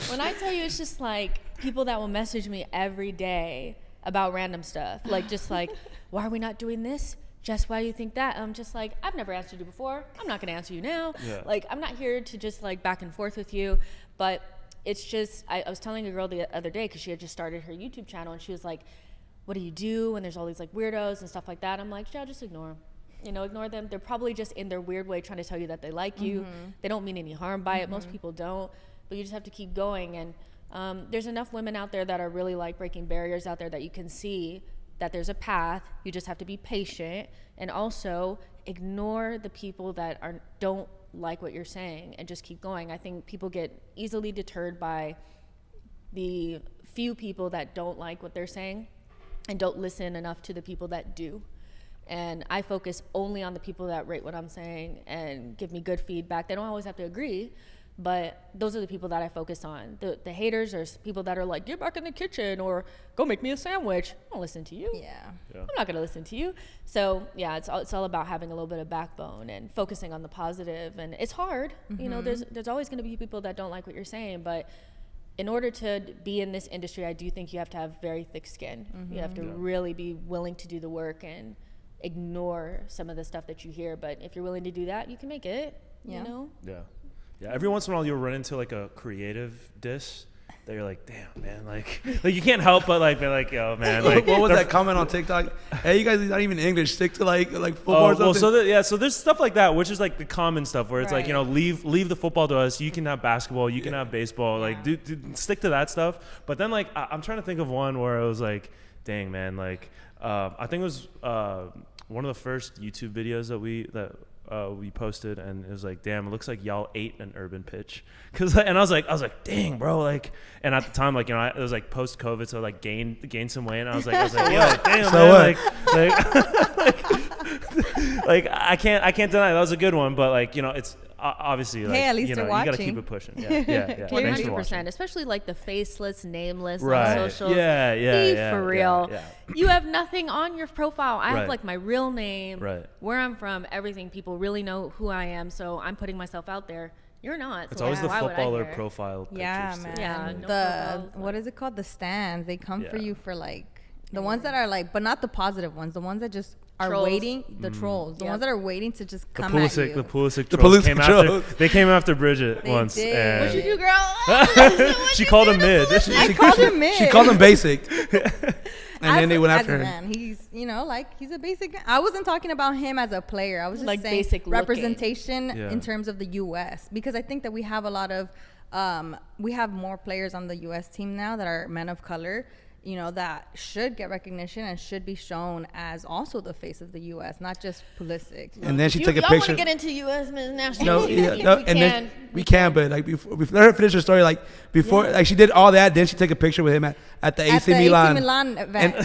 when I tell you, it's just like people that will message me every day about random stuff. Like, just like, why are we not doing this? Jess, why do you think that? I'm just like, I've never answered you before. I'm not going to answer you now. Yeah. Like, I'm not here to just like back and forth with you. But it's just, I was telling a girl the other day, because she had just started her YouTube channel, and she was like, what do you do when there's all these like weirdos and stuff like that? I'm like, yeah, just ignore them. You know, ignore them. They're probably just in their weird way trying to tell you that they like you. They don't mean any harm by it. Most people don't. But you just have to keep going. And there's enough women out there that are really like breaking barriers out there that you can see that there's a path. You just have to be patient, and also ignore the people that don't like what you're saying, and just keep going. I think people get easily deterred by the few people that don't like what they're saying and don't listen enough to the people that do. And I focus only on the people that rate what I'm saying and give me good feedback. They don't always have to agree, but those are the people that I focus on. The haters are people that are like, get back in the kitchen or go make me a sandwich. I don't listen to you. Yeah. I'm not going to listen to you. So yeah, it's all about having a little bit of backbone and focusing on the positive. And it's hard. You know, there's always going to be people that don't like what you're saying, but in order to be in this industry, I do think you have to have very thick skin. You have to really be willing to do the work and ignore some of the stuff that you hear. But if you're willing to do that, you can make it, you know? Yeah. Every once in a while you'll run into like a creative diss that you're like, damn, man, like you can't help but like be like, yo, man, like what was that comment on TikTok? Hey, you guys are not even English. Stick to like football or something. Well, so there's stuff like that, which is like the common stuff where it's like, you know, leave the football to us. You can have basketball, you can have baseball, like do stick to that stuff. But then like I'm trying to think of one where it was like, dang, man, like I think it was one of the first YouTube videos that we posted, and it was like, damn, it looks like y'all ate an urban pitch. And I was like, dang, bro, like, and at the time, like, you know, it was like post COVID, so like gained some weight, and I was like, yo, damn, so man, like I can't deny that was a good one, but like, you know, it's obviously like, hey, at least you know, watching. you gotta keep it pushing. Yeah. 100%, especially like the faceless, nameless right. on socials. Yeah, for real. Yeah. You have nothing on your profile. I have Right. like my real name, Right. where I'm from, everything. People really know who I am, so I'm putting myself out there. You're not. So It's always the why would I footballer care? profile pictures. Yeah, too. man. Yeah, no the profiles, what is it called? The stands. They come for Yeah. you for like the ones that are like, but not the positive ones. The ones that just are Trolls. waiting, the trolls, the Yep. ones that are waiting to just The come at you. Pulisic The trolls Pulisic came trolls. after. They came after Bridget They once. did. And What'd you do, girl? she called him mid. I called him mid. She called him basic. And then they went as after a her. man, he's he's a basic guy. I wasn't talking about him as a player. I was just Like saying basic looking. representation Yeah. in terms of the U.S. because I think that we have a lot of we have more players on the U.S. team now that are men of color. That should get recognition and should be shown as also the face of the U.S., not just Pulisic. And then she You- took a y'all picture. want to get into U.S. men's national No, team? yeah, We no, can. and then we can, but like before let her finish her story. Like before, like she did all that, then she took a picture with him at the AC Milan. AC Milan event.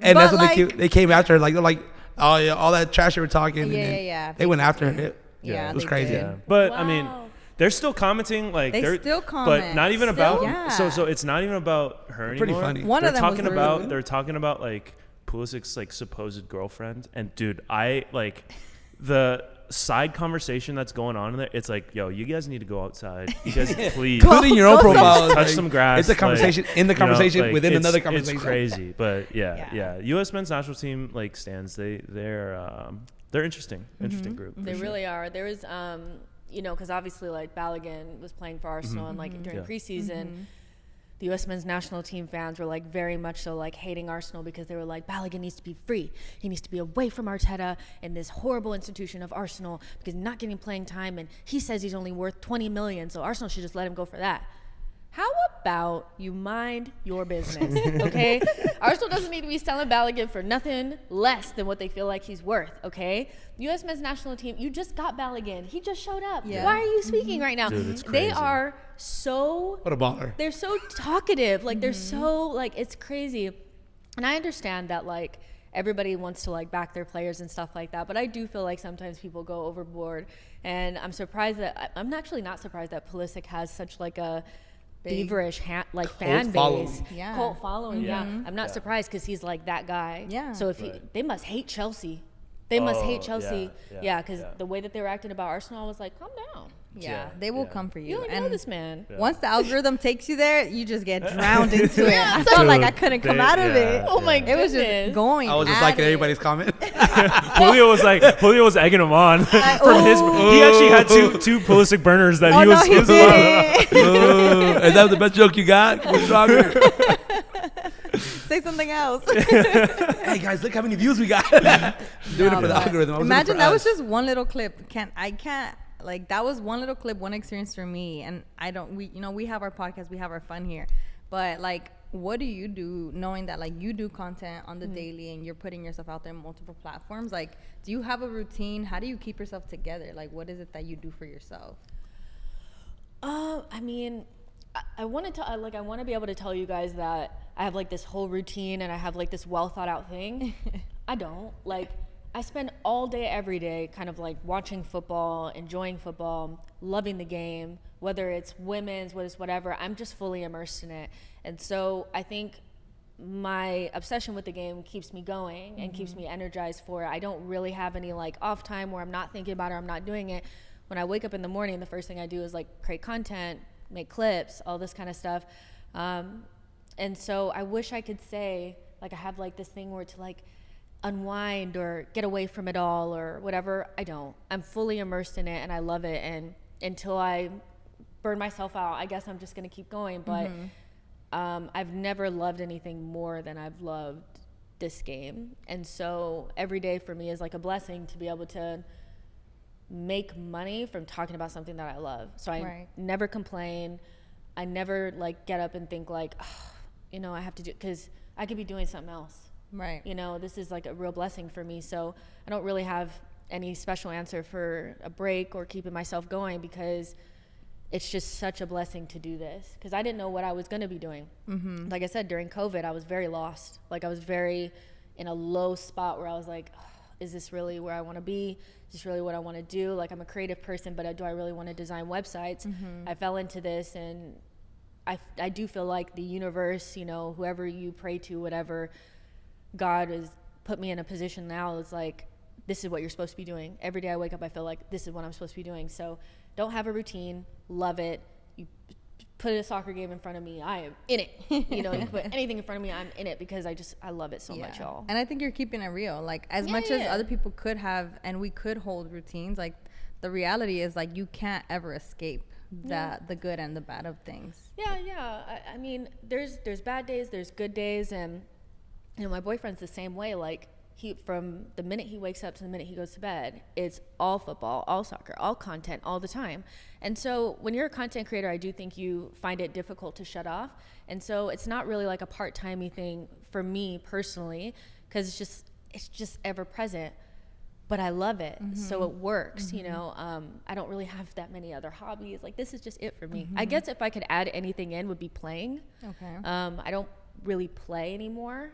And that's But, when they came after her. Like they're like, oh yeah, all that trash they were talking. and then Yeah. They went after her. Yeah, It was they crazy. did. Yeah. But I mean, Wow. they're still commenting. Like They they're still comment. but not even Still? about. Yeah. So it's not even about her Pretty anymore. funny. One they're of them was talking about. rude. They're talking about like Pulisic's like supposed girlfriend. And dude, I like the side conversation that's going on in there. It's like, yo, you guys need to go outside. You guys please. Put in your own Go profile. touch like, some grass. It's a conversation in the conversation within it's- another conversation. It's crazy, but Yeah. yeah. U.S. men's national team like stands. They're interesting, interesting group. They really are. There was, because obviously like Balogun was playing for Arsenal and like during Yeah. preseason, the U.S. men's national team fans were like very much so like hating Arsenal because they were like, Balogun needs to be free. He needs to be away from Arteta and this horrible institution of Arsenal because he's not getting playing time and he says he's only worth 20 million, so Arsenal should just let him go for that. How about you mind your business, okay? Arsenal doesn't need to be selling Balogun for nothing less than what they feel like he's worth, okay? U.S. men's national team, you just got Balogun. He just showed up. Yeah. Why are you speaking right now? Dude, it's They crazy. are so, What a baller. they're so talkative. Like, they're so, like, it's crazy. And I understand that, like, everybody wants to, like, back their players and stuff like that. But I do feel like sometimes people go overboard. And I'm surprised that, I'm actually not surprised that Pulisic has such, like, a feverish fan base, following. Yeah. cult following. Yeah, Mhm. I'm not Yeah. surprised because he's like that guy. Yeah. So if Right. they must hate Chelsea. They must hate Oh, Chelsea. yeah, Because yeah. the way that they were acting about Arsenal, I was like, calm down. Yeah, they will yeah. come for You you. don't even know this man. Yeah. Once the algorithm takes you there, you just get drowned into it. I felt like I couldn't come out of it. Oh my It was goodness. just going. I was just at liking it. everybody's comment. Julio was egging him on from his. ooh. He actually had two Pulisic burners that Oh he no, was. he did. Ooh, is that the best joke you got? What's stronger? Say something else. Hey guys, look how many views we got. Doing it for the but algorithm. I was Imagine looking that for was us. just one little clip. Like that was one little clip, one experience for me. And we have our podcast, we have our fun here. But like, what do you do knowing that like you do content on the daily and you're putting yourself out there in multiple platforms? Like, do you have a routine? How do you keep yourself together? Like, what is it that you do for yourself? I mean, I want to be able to tell you guys that I have like this whole routine and I have like this well thought out thing. I don't. Like, I spend all day, every day, kind of like watching football, enjoying football, loving the game, whether it's women's, whether it's whatever. I'm just fully immersed in it. And so I think my obsession with the game keeps me going and keeps me energized for it. I don't really have any like off time where I'm not thinking about it or I'm not doing it. When I wake up in the morning, the first thing I do is like create content, make clips, all this kind of stuff. And so I wish I could say like I have like this thing where to like unwind or get away from it all or whatever. I don't. I'm fully immersed in it and I love it. And until I burn myself out, I guess I'm just going to keep going. But I've never loved anything more than I've loved this game. And so every day for me is like a blessing to be able to make money from talking about something that I love. So I never complain. I never like get up and think like, oh, I have to do, because I could be doing something else. Right. This is like a real blessing for me. So I don't really have any special answer for a break or keeping myself going because it's just such a blessing to do this. Because I didn't know what I was going to be doing. Mm-hmm. Like I said, during COVID, I was very lost. Like I was very in a low spot where I was like, oh, is this really where I want to be? Is this really what I want to do? Like I'm a creative person, but do I really want to design websites? Mm-hmm. I fell into this and I do feel like the universe, whoever you pray to, whatever, God has put me in a position now. It's like, this is what you're supposed to be doing. Every day I wake up, I feel like this is what I'm supposed to be doing. So don't have a routine, love it. You put a soccer game in front of me, I am in it. You know, you put anything in front of me, I'm in it because I love it so much, y'all. And I think you're keeping it real. Like as much as other people could have, and we could hold routines, like the reality is like you can't ever escape the good and the bad of things. I mean, there's bad days, there's good days, and you know, my boyfriend's the same way. Like from the minute he wakes up to the minute he goes to bed, it's all football, all soccer, all content, all the time. And so when you're a content creator, I do think you find it difficult to shut off. And so it's not really like a part-timey thing for me personally, because it's just ever present. But I love it, so it works. You know, I don't really have that many other hobbies. Like this is just it for me. I guess if I could add anything in, would be playing. Okay. I don't really play anymore.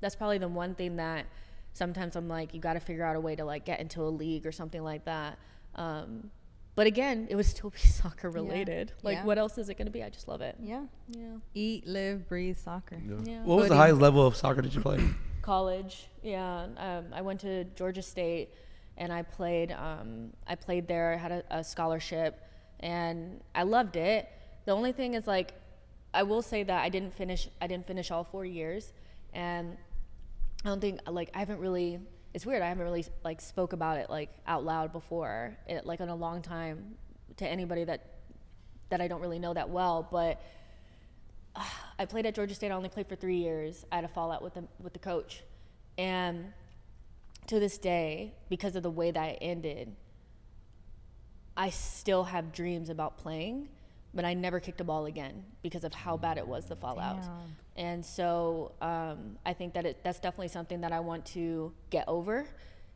That's probably the one thing that sometimes I'm like, you got to figure out a way to like get into a league or something like that. But again, it would still be soccer related. Like what else is it going to be? I just love it. Yeah. Eat, live, breathe soccer. What was the highest level of soccer did you play? College. I went to Georgia State and I played there. I had a scholarship and I loved it. The only thing is like, I will say that I didn't finish all 4 years, and I don't think like it's weird. I haven't really like spoke about it like out loud before, like in a long time, to anybody that I don't really know that well. But I played at Georgia State. I only played for 3 years. I had a fallout with the coach, and to this day, because of the way that it ended, I still have dreams about playing, but I never kicked a ball again because of how bad it was, the fallout. Damn. And so I think that that's definitely something that I want to get over,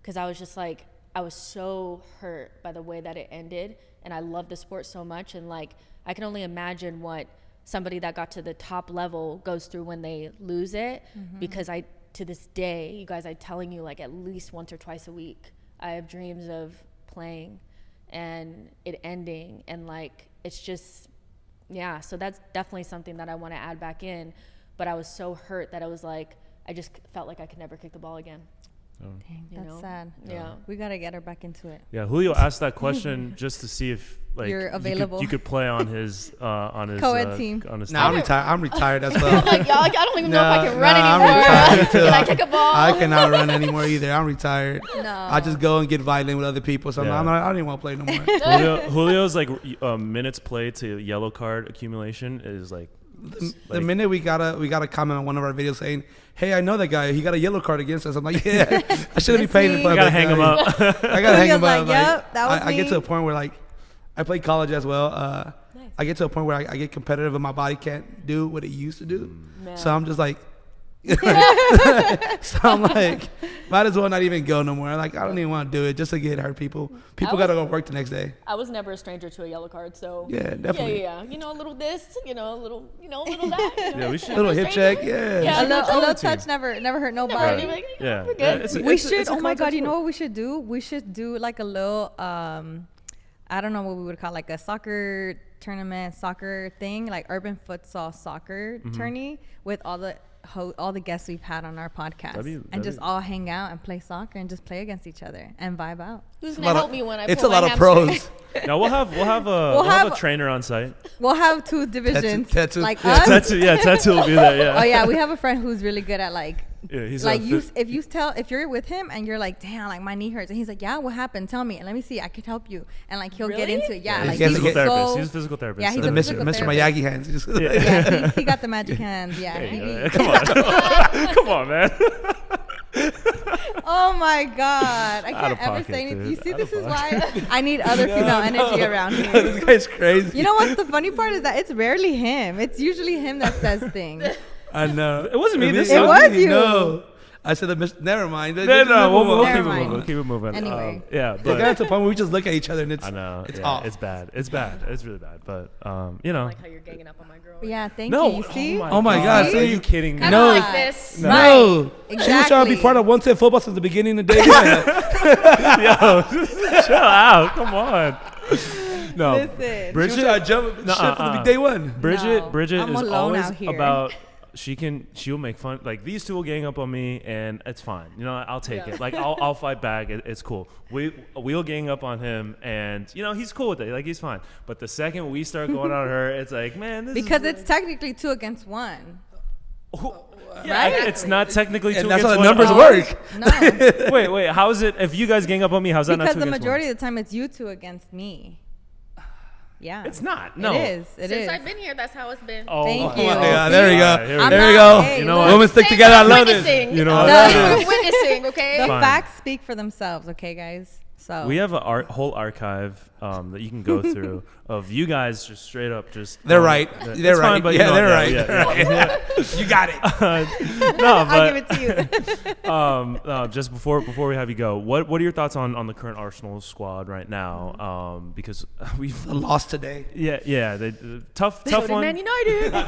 because I was just like, I was so hurt by the way that it ended, and I love the sport so much, and like I can only imagine what somebody that got to the top level goes through when they lose it, because to this day, you guys, I'm telling you, like at least once or twice a week, I have dreams of playing and it ending, and like it's just, so that's definitely something that I want to add back in. But I was so hurt that I was like, I just felt like I could never kick the ball again. Dang, that's sad. Yeah. We got to get her back into it. Yeah, Julio asked that question just to see if like you're available. You could play on his co-ed team. On his team. I'm retired as well. I'm like, y'all, I don't even know if I can run anymore. Can I kick a ball? I cannot run anymore either. I'm retired. No. I just go and get violent with other people. So I don't even want to play no more. Julio's like minutes played to yellow card accumulation is like. The minute we got a comment on one of our videos saying, "Hey, I know that guy. He got a yellow card against us." I'm like, "Yeah, I shouldn't be paying him." I gotta hang him up. I gotta hang him up. Yep, that was I get to a point where like I play college as well. Nice. I get to a point where I get competitive and my body can't do what it used to do. Man. So I'm just like, so I'm like, might as well not even go no more. Like I don't even want to do it just to get hurt people. People gotta go work the next day. I was never a stranger to a yellow card, so yeah, definitely. Yeah. You know, a little this, a little that. Yeah, we should. A little hip check, yeah. A little touch never hurt nobody. Right. Yeah, we're good. We should. Oh my God, you know what we should do? We should do like a little. I don't know what we would call like a soccer tournament, soccer thing, like urban futsal soccer tourney with all the guests we've had on our podcast, and just all hang out and play soccer and just play against each other and vibe out. Who's gonna help me when I? It's a lot of pros. No, we'll have a trainer on site. We'll have 2 divisions, Tattoo. like us. Tattoo will be there. Yeah. Oh yeah, we have a friend who's really good at like. Yeah, he's like if you're with him and you're like, damn, like my knee hurts, and he's like, yeah, what happened? Tell me, and let me see, I can help you, and like he'll get into it. Yeah, like he's a physical therapist. He's a physical therapist. Yeah, he's a physical Mr. Miyagi hands. Yeah, he got the magic hands. Yeah, come on, come on, man. Oh my God, I can't ever say anything. You see, this is why I need other female energy around here. This guy's crazy. You know what's the funny part is that it's rarely him. It's usually him that says things. I know. It wasn't me. It was you. No. I said, never mind. No, we'll keep it moving. Anyway. But it got to the point where we just look at each other and it's off. It's bad. It's bad. It's really bad. But, you know. I like how you're ganging up on my girl. Yeah, thank you. You see? Oh my God. Are you kidding me? No. Like this. No. Right. Exactly. She was trying to be part of 110 football since the beginning of the day. Yo, chill out. Come on. No. Listen. Bridget, I jumped shit from the day one. Bridget is always about she'll make fun. Like, these two will gang up on me, and it's fine. You know, I'll take it. Like, I'll fight back. It's cool. We'll gang up on him, and you know, he's cool with it. Like, he's fine. But the second we start going on her, it's like, man, because it's technically 2 against 1. Yeah, right? It's not technically 2 and against 1. That's how the numbers work. No. Wait. How is it? If you guys gang up on me, how's that not 2 against 1? Because the majority of the time, it's you 2 against me. Yeah. It's not. No. It is. Since I've been here, that's how it's been. Oh, thank you. Yeah, there we go. Right, there we go. Hey, you know what? Women stick together. I love it. You know what? I love We're witnessing, okay? The Fine. facts speak for themselves, okay, guys? So we have a whole archive that you can go through of you guys just straight up just. They're right. They're right. Fine, but yeah, you know, they're right. Yeah. You got it. No, but I'll give it to you. just before we have you go, what are your thoughts on the current Arsenal squad right now? Because we've lost today. Yeah, tough one. Man United. Tough,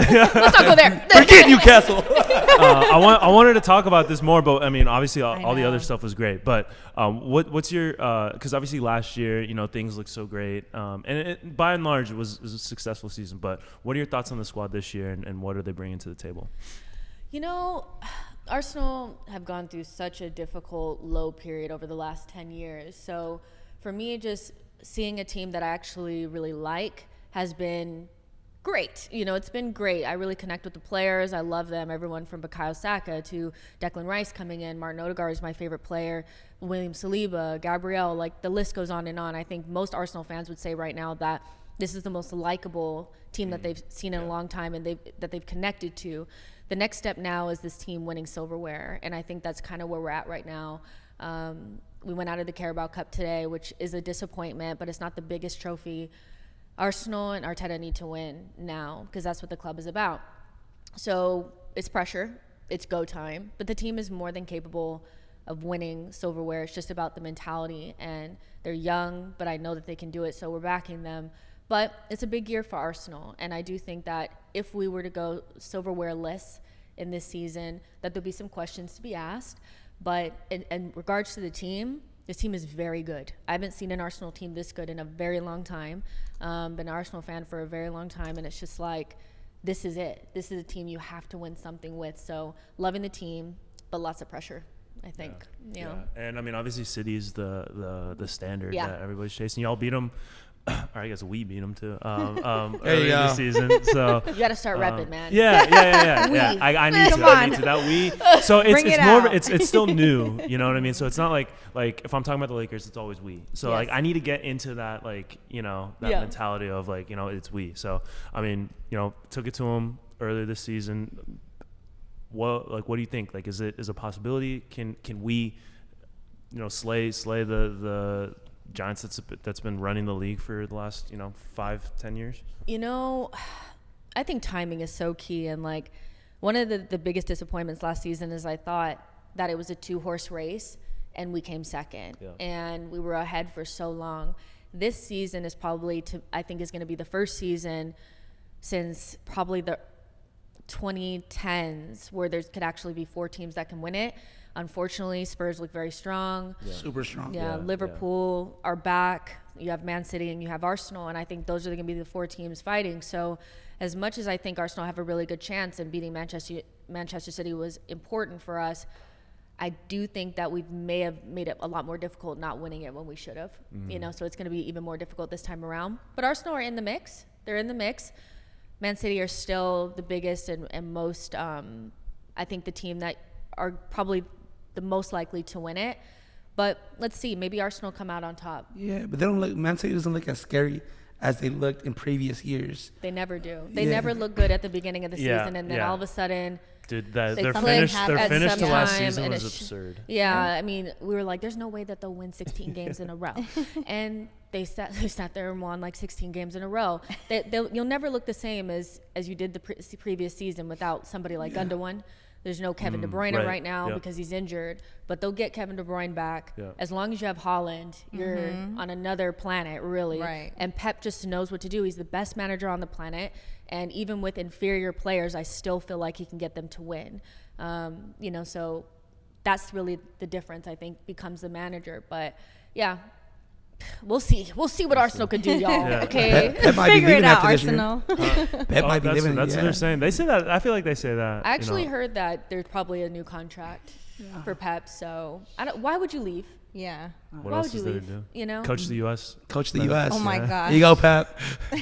Let's not go there. Forget Newcastle. I wanted to talk about this more, but I mean, obviously, all the other stuff was great. But what's your? Because obviously, last year, you know, things looked so great, and by and large, it was a successful season. But what are your thoughts on the squad this year, and what are they bringing to the table? You know, Arsenal have gone through such a difficult low period over the last 10 years. So for me, just seeing a team that I actually really like has been great. You know, it's been great. I really connect with the players. I love them. Everyone from Bukayo Saka to Declan Rice coming in. Martin Odegaard is my favorite player. William Saliba, Gabriel, like the list goes on and on. I think most Arsenal fans would say right now that this is the most likable team that they've seen in a long time and that they've connected to. The next step now is this team winning silverware, and I think that's kind of where we're at right now. We went out of the Carabao Cup today, which is a disappointment, but it's not the biggest trophy. Arsenal and Arteta need to win now because that's what the club is about. So it's pressure, it's go time, but the team is more than capable of winning silverware. It's just about the mentality, and they're young, but I know that they can do it, so we're backing them. But it's a big year for Arsenal, and I do think that if we were to go silverware-less in this season, that there'll be some questions to be asked. But in regards to the team, this team is very good. I haven't seen an Arsenal team this good in a very long time. Been an Arsenal fan for a very long time, and it's just like, this is it. This is a team you have to win something with. So loving the team, but lots of pressure, I think. You know. And I mean, obviously, City's the standard that everybody's chasing. Y'all beat them. Or I guess we beat them too early this season. So you got to start rabid, man. Yeah. I need to. That we. So it's still new. You know what I mean? So it's not like if I'm talking about the Lakers, it's always we. So like I need to get into that that mentality of it's we. So I mean took it to them earlier this season. What do you think? Like is a possibility? Can we slay the Giants that's been running the league for the last 5-10 years? I think timing is so key, and one of the biggest disappointments last season is I thought that it was a 2-horse race and we came second, and we were ahead for so long. This season is probably I think is going to be the first season since probably the 2010s where there could actually be 4 teams that can win it. Unfortunately, Spurs look very strong. Super strong. Liverpool are back. You have Man City and you have Arsenal, and I think those are going to be the 4 teams fighting. So as much as I think Arsenal have a really good chance in beating Manchester City was important for us, I do think that we may have made it a lot more difficult not winning it when we should have. So it's going to be even more difficult this time around. But Arsenal are in the mix. They're in the mix. Man City are still the biggest and most, I think, the team that are probably the most likely to win it. But let's see, maybe Arsenal come out on top. Yeah, but Man City doesn't look as scary as they looked in previous years. They never do. They never look good at the beginning of the season, and then all of a sudden, dude, their finish to last season was absurd. I mean, we were like, there's no way that they'll win 16 games in a row, and they sat there and won 16 games in a row. You'll never look the same as you did the previous season without somebody like Gundogan. There's no Kevin De Bruyne right now because he's injured, but they'll get Kevin De Bruyne back. As long as you have Haaland, you're on another planet, really. Right. And Pep just knows what to do. He's the best manager on the planet, and even with inferior players, I still feel like he can get them to win. So that's really the difference, I think, becomes the manager. But, We'll see what Arsenal could do, y'all. Yeah. Okay. Pep might be Figure it leaving out, after this year. Arsenal. Pep might be that's leaving. what yeah. they're saying. They say that. I feel like they say that. I actually heard that there's probably a new contract for Pep. So why would you leave? Yeah. What Why else would you is there to leave? do? You know, Coach the U.S. Coach the U.S. Oh my Yeah. gosh. Here you go, Pep.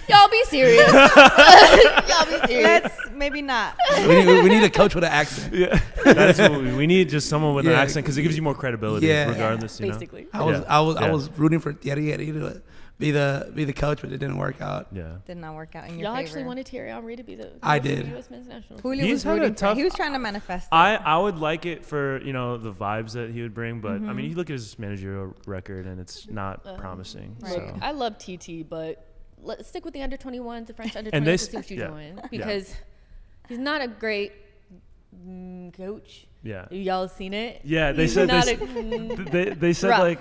y'all be serious. Y'all be serious. Let's maybe not. we need a coach with an accent. Yeah, that's what we need. Just someone with an Yeah. accent because it gives you more credibility, Yeah. regardless. You know? Basically. I was Yeah. rooting for Thierry to be the coach, but it didn't work out. Yeah. Did not work out in your Y'all favor. actually wanted Thierry Henry to be the I coach of the did. U.S. men's national team. Julio He's was had a rooting for tough- He was trying to manifest it. I would like it for the vibes that he would bring, but Mm-hmm. I mean, you look at his managerial record and it's not promising. Right. Look, So I love TT, but let's stick with the under 21s, the French under 21s, And they and see what s- you're yeah. doing because he's not a great coach. yeah, Y'all seen it? yeah. They He's said not they said Rough. like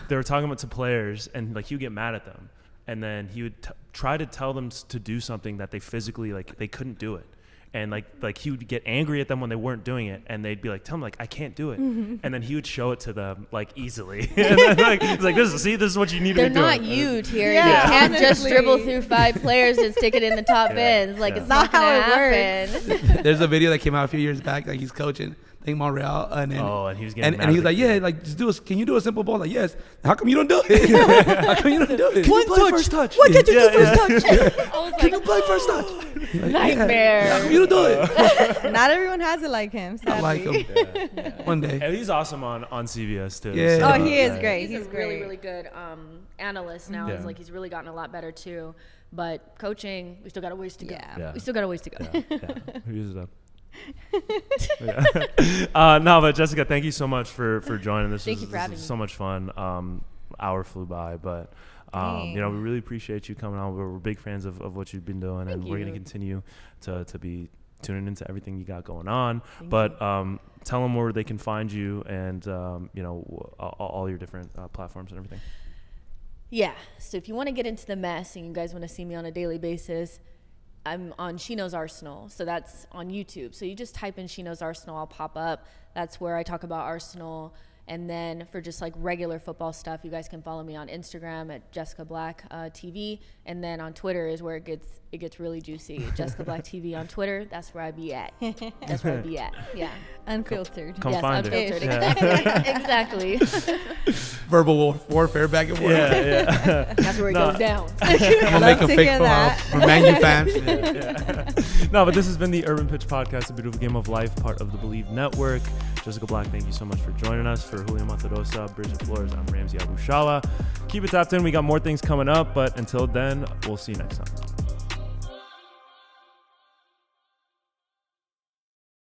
they were talking about to players and like he would get mad at them, and then he would try to tell them to do something that they physically like they couldn't do it. And like he would get angry at them when they weren't doing it, and they'd be like, "Tell him like I can't do it," and then he would show it to them like easily. And then, like it's like this is what you need They're to be doing. not you, Thierry. Yeah, You can't just honestly. dribble through 5 players and stick it in the top Yeah. ends. Like Yeah. it's not Not how gonna it happen. There's a video that came out a few years back, like he's coaching, I think Montreal, and then And he was getting and mad he at was like, the yeah, kid. like just do can you do a simple ball? Like, yes. How come you don't do it? How come you don't do it? Can you play first touch? Why can't you Yeah, do first touch? I was Can you like, play first touch? Like, nightmare. How come you don't do it? Not everyone has it like him. I like sadly. him. One day. And he's awesome on CBS too. Yeah. Oh, he is yeah. great. He's He's a great. really, really good analyst now. Yeah. It's like he's really gotten a lot better too. But coaching, we still got a ways to go. Yeah. Yeah. We still got a ways to go. Yeah. Who uses that? Yeah. No, but Jessica, thank you so much for joining. Thank you for having was me. so much fun. Hour flew by, but we really appreciate you coming on. We're big fans of what you've been doing, and we're gonna you. continue to be tuning into everything you got going on. But tell them where they can find you, and all your different platforms and everything. Yeah. So if you want to get into the mess and you guys want to see me on a daily basis, I'm on She Knows Arsenal. So that's on YouTube. So you just type in She Knows Arsenal, I'll pop up. That's where I talk about Arsenal. And then for just like regular football stuff, you guys can follow me on Instagram at Jessica Black TV. And then on Twitter is where it gets really juicy. Jessica Black TV on Twitter. That's where I be at. That's where I be at. Yeah. Unfiltered. Come yes, find it. unfiltered. Yeah. Exactly. Verbal warfare back and forth. Yeah. That's where it No. goes down. I'm gonna make a to fake hear for that. Man U fans. No, but this has been the Urban Pitch Podcast, a beautiful game of life, part of the Believe Network. Jessica Black, thank you so much for joining us. For Julio Monterosa, Bridget Flores, I'm Ramsey Abushala. Keep it tapped in. We got more things coming up, but until then, we'll see you next time.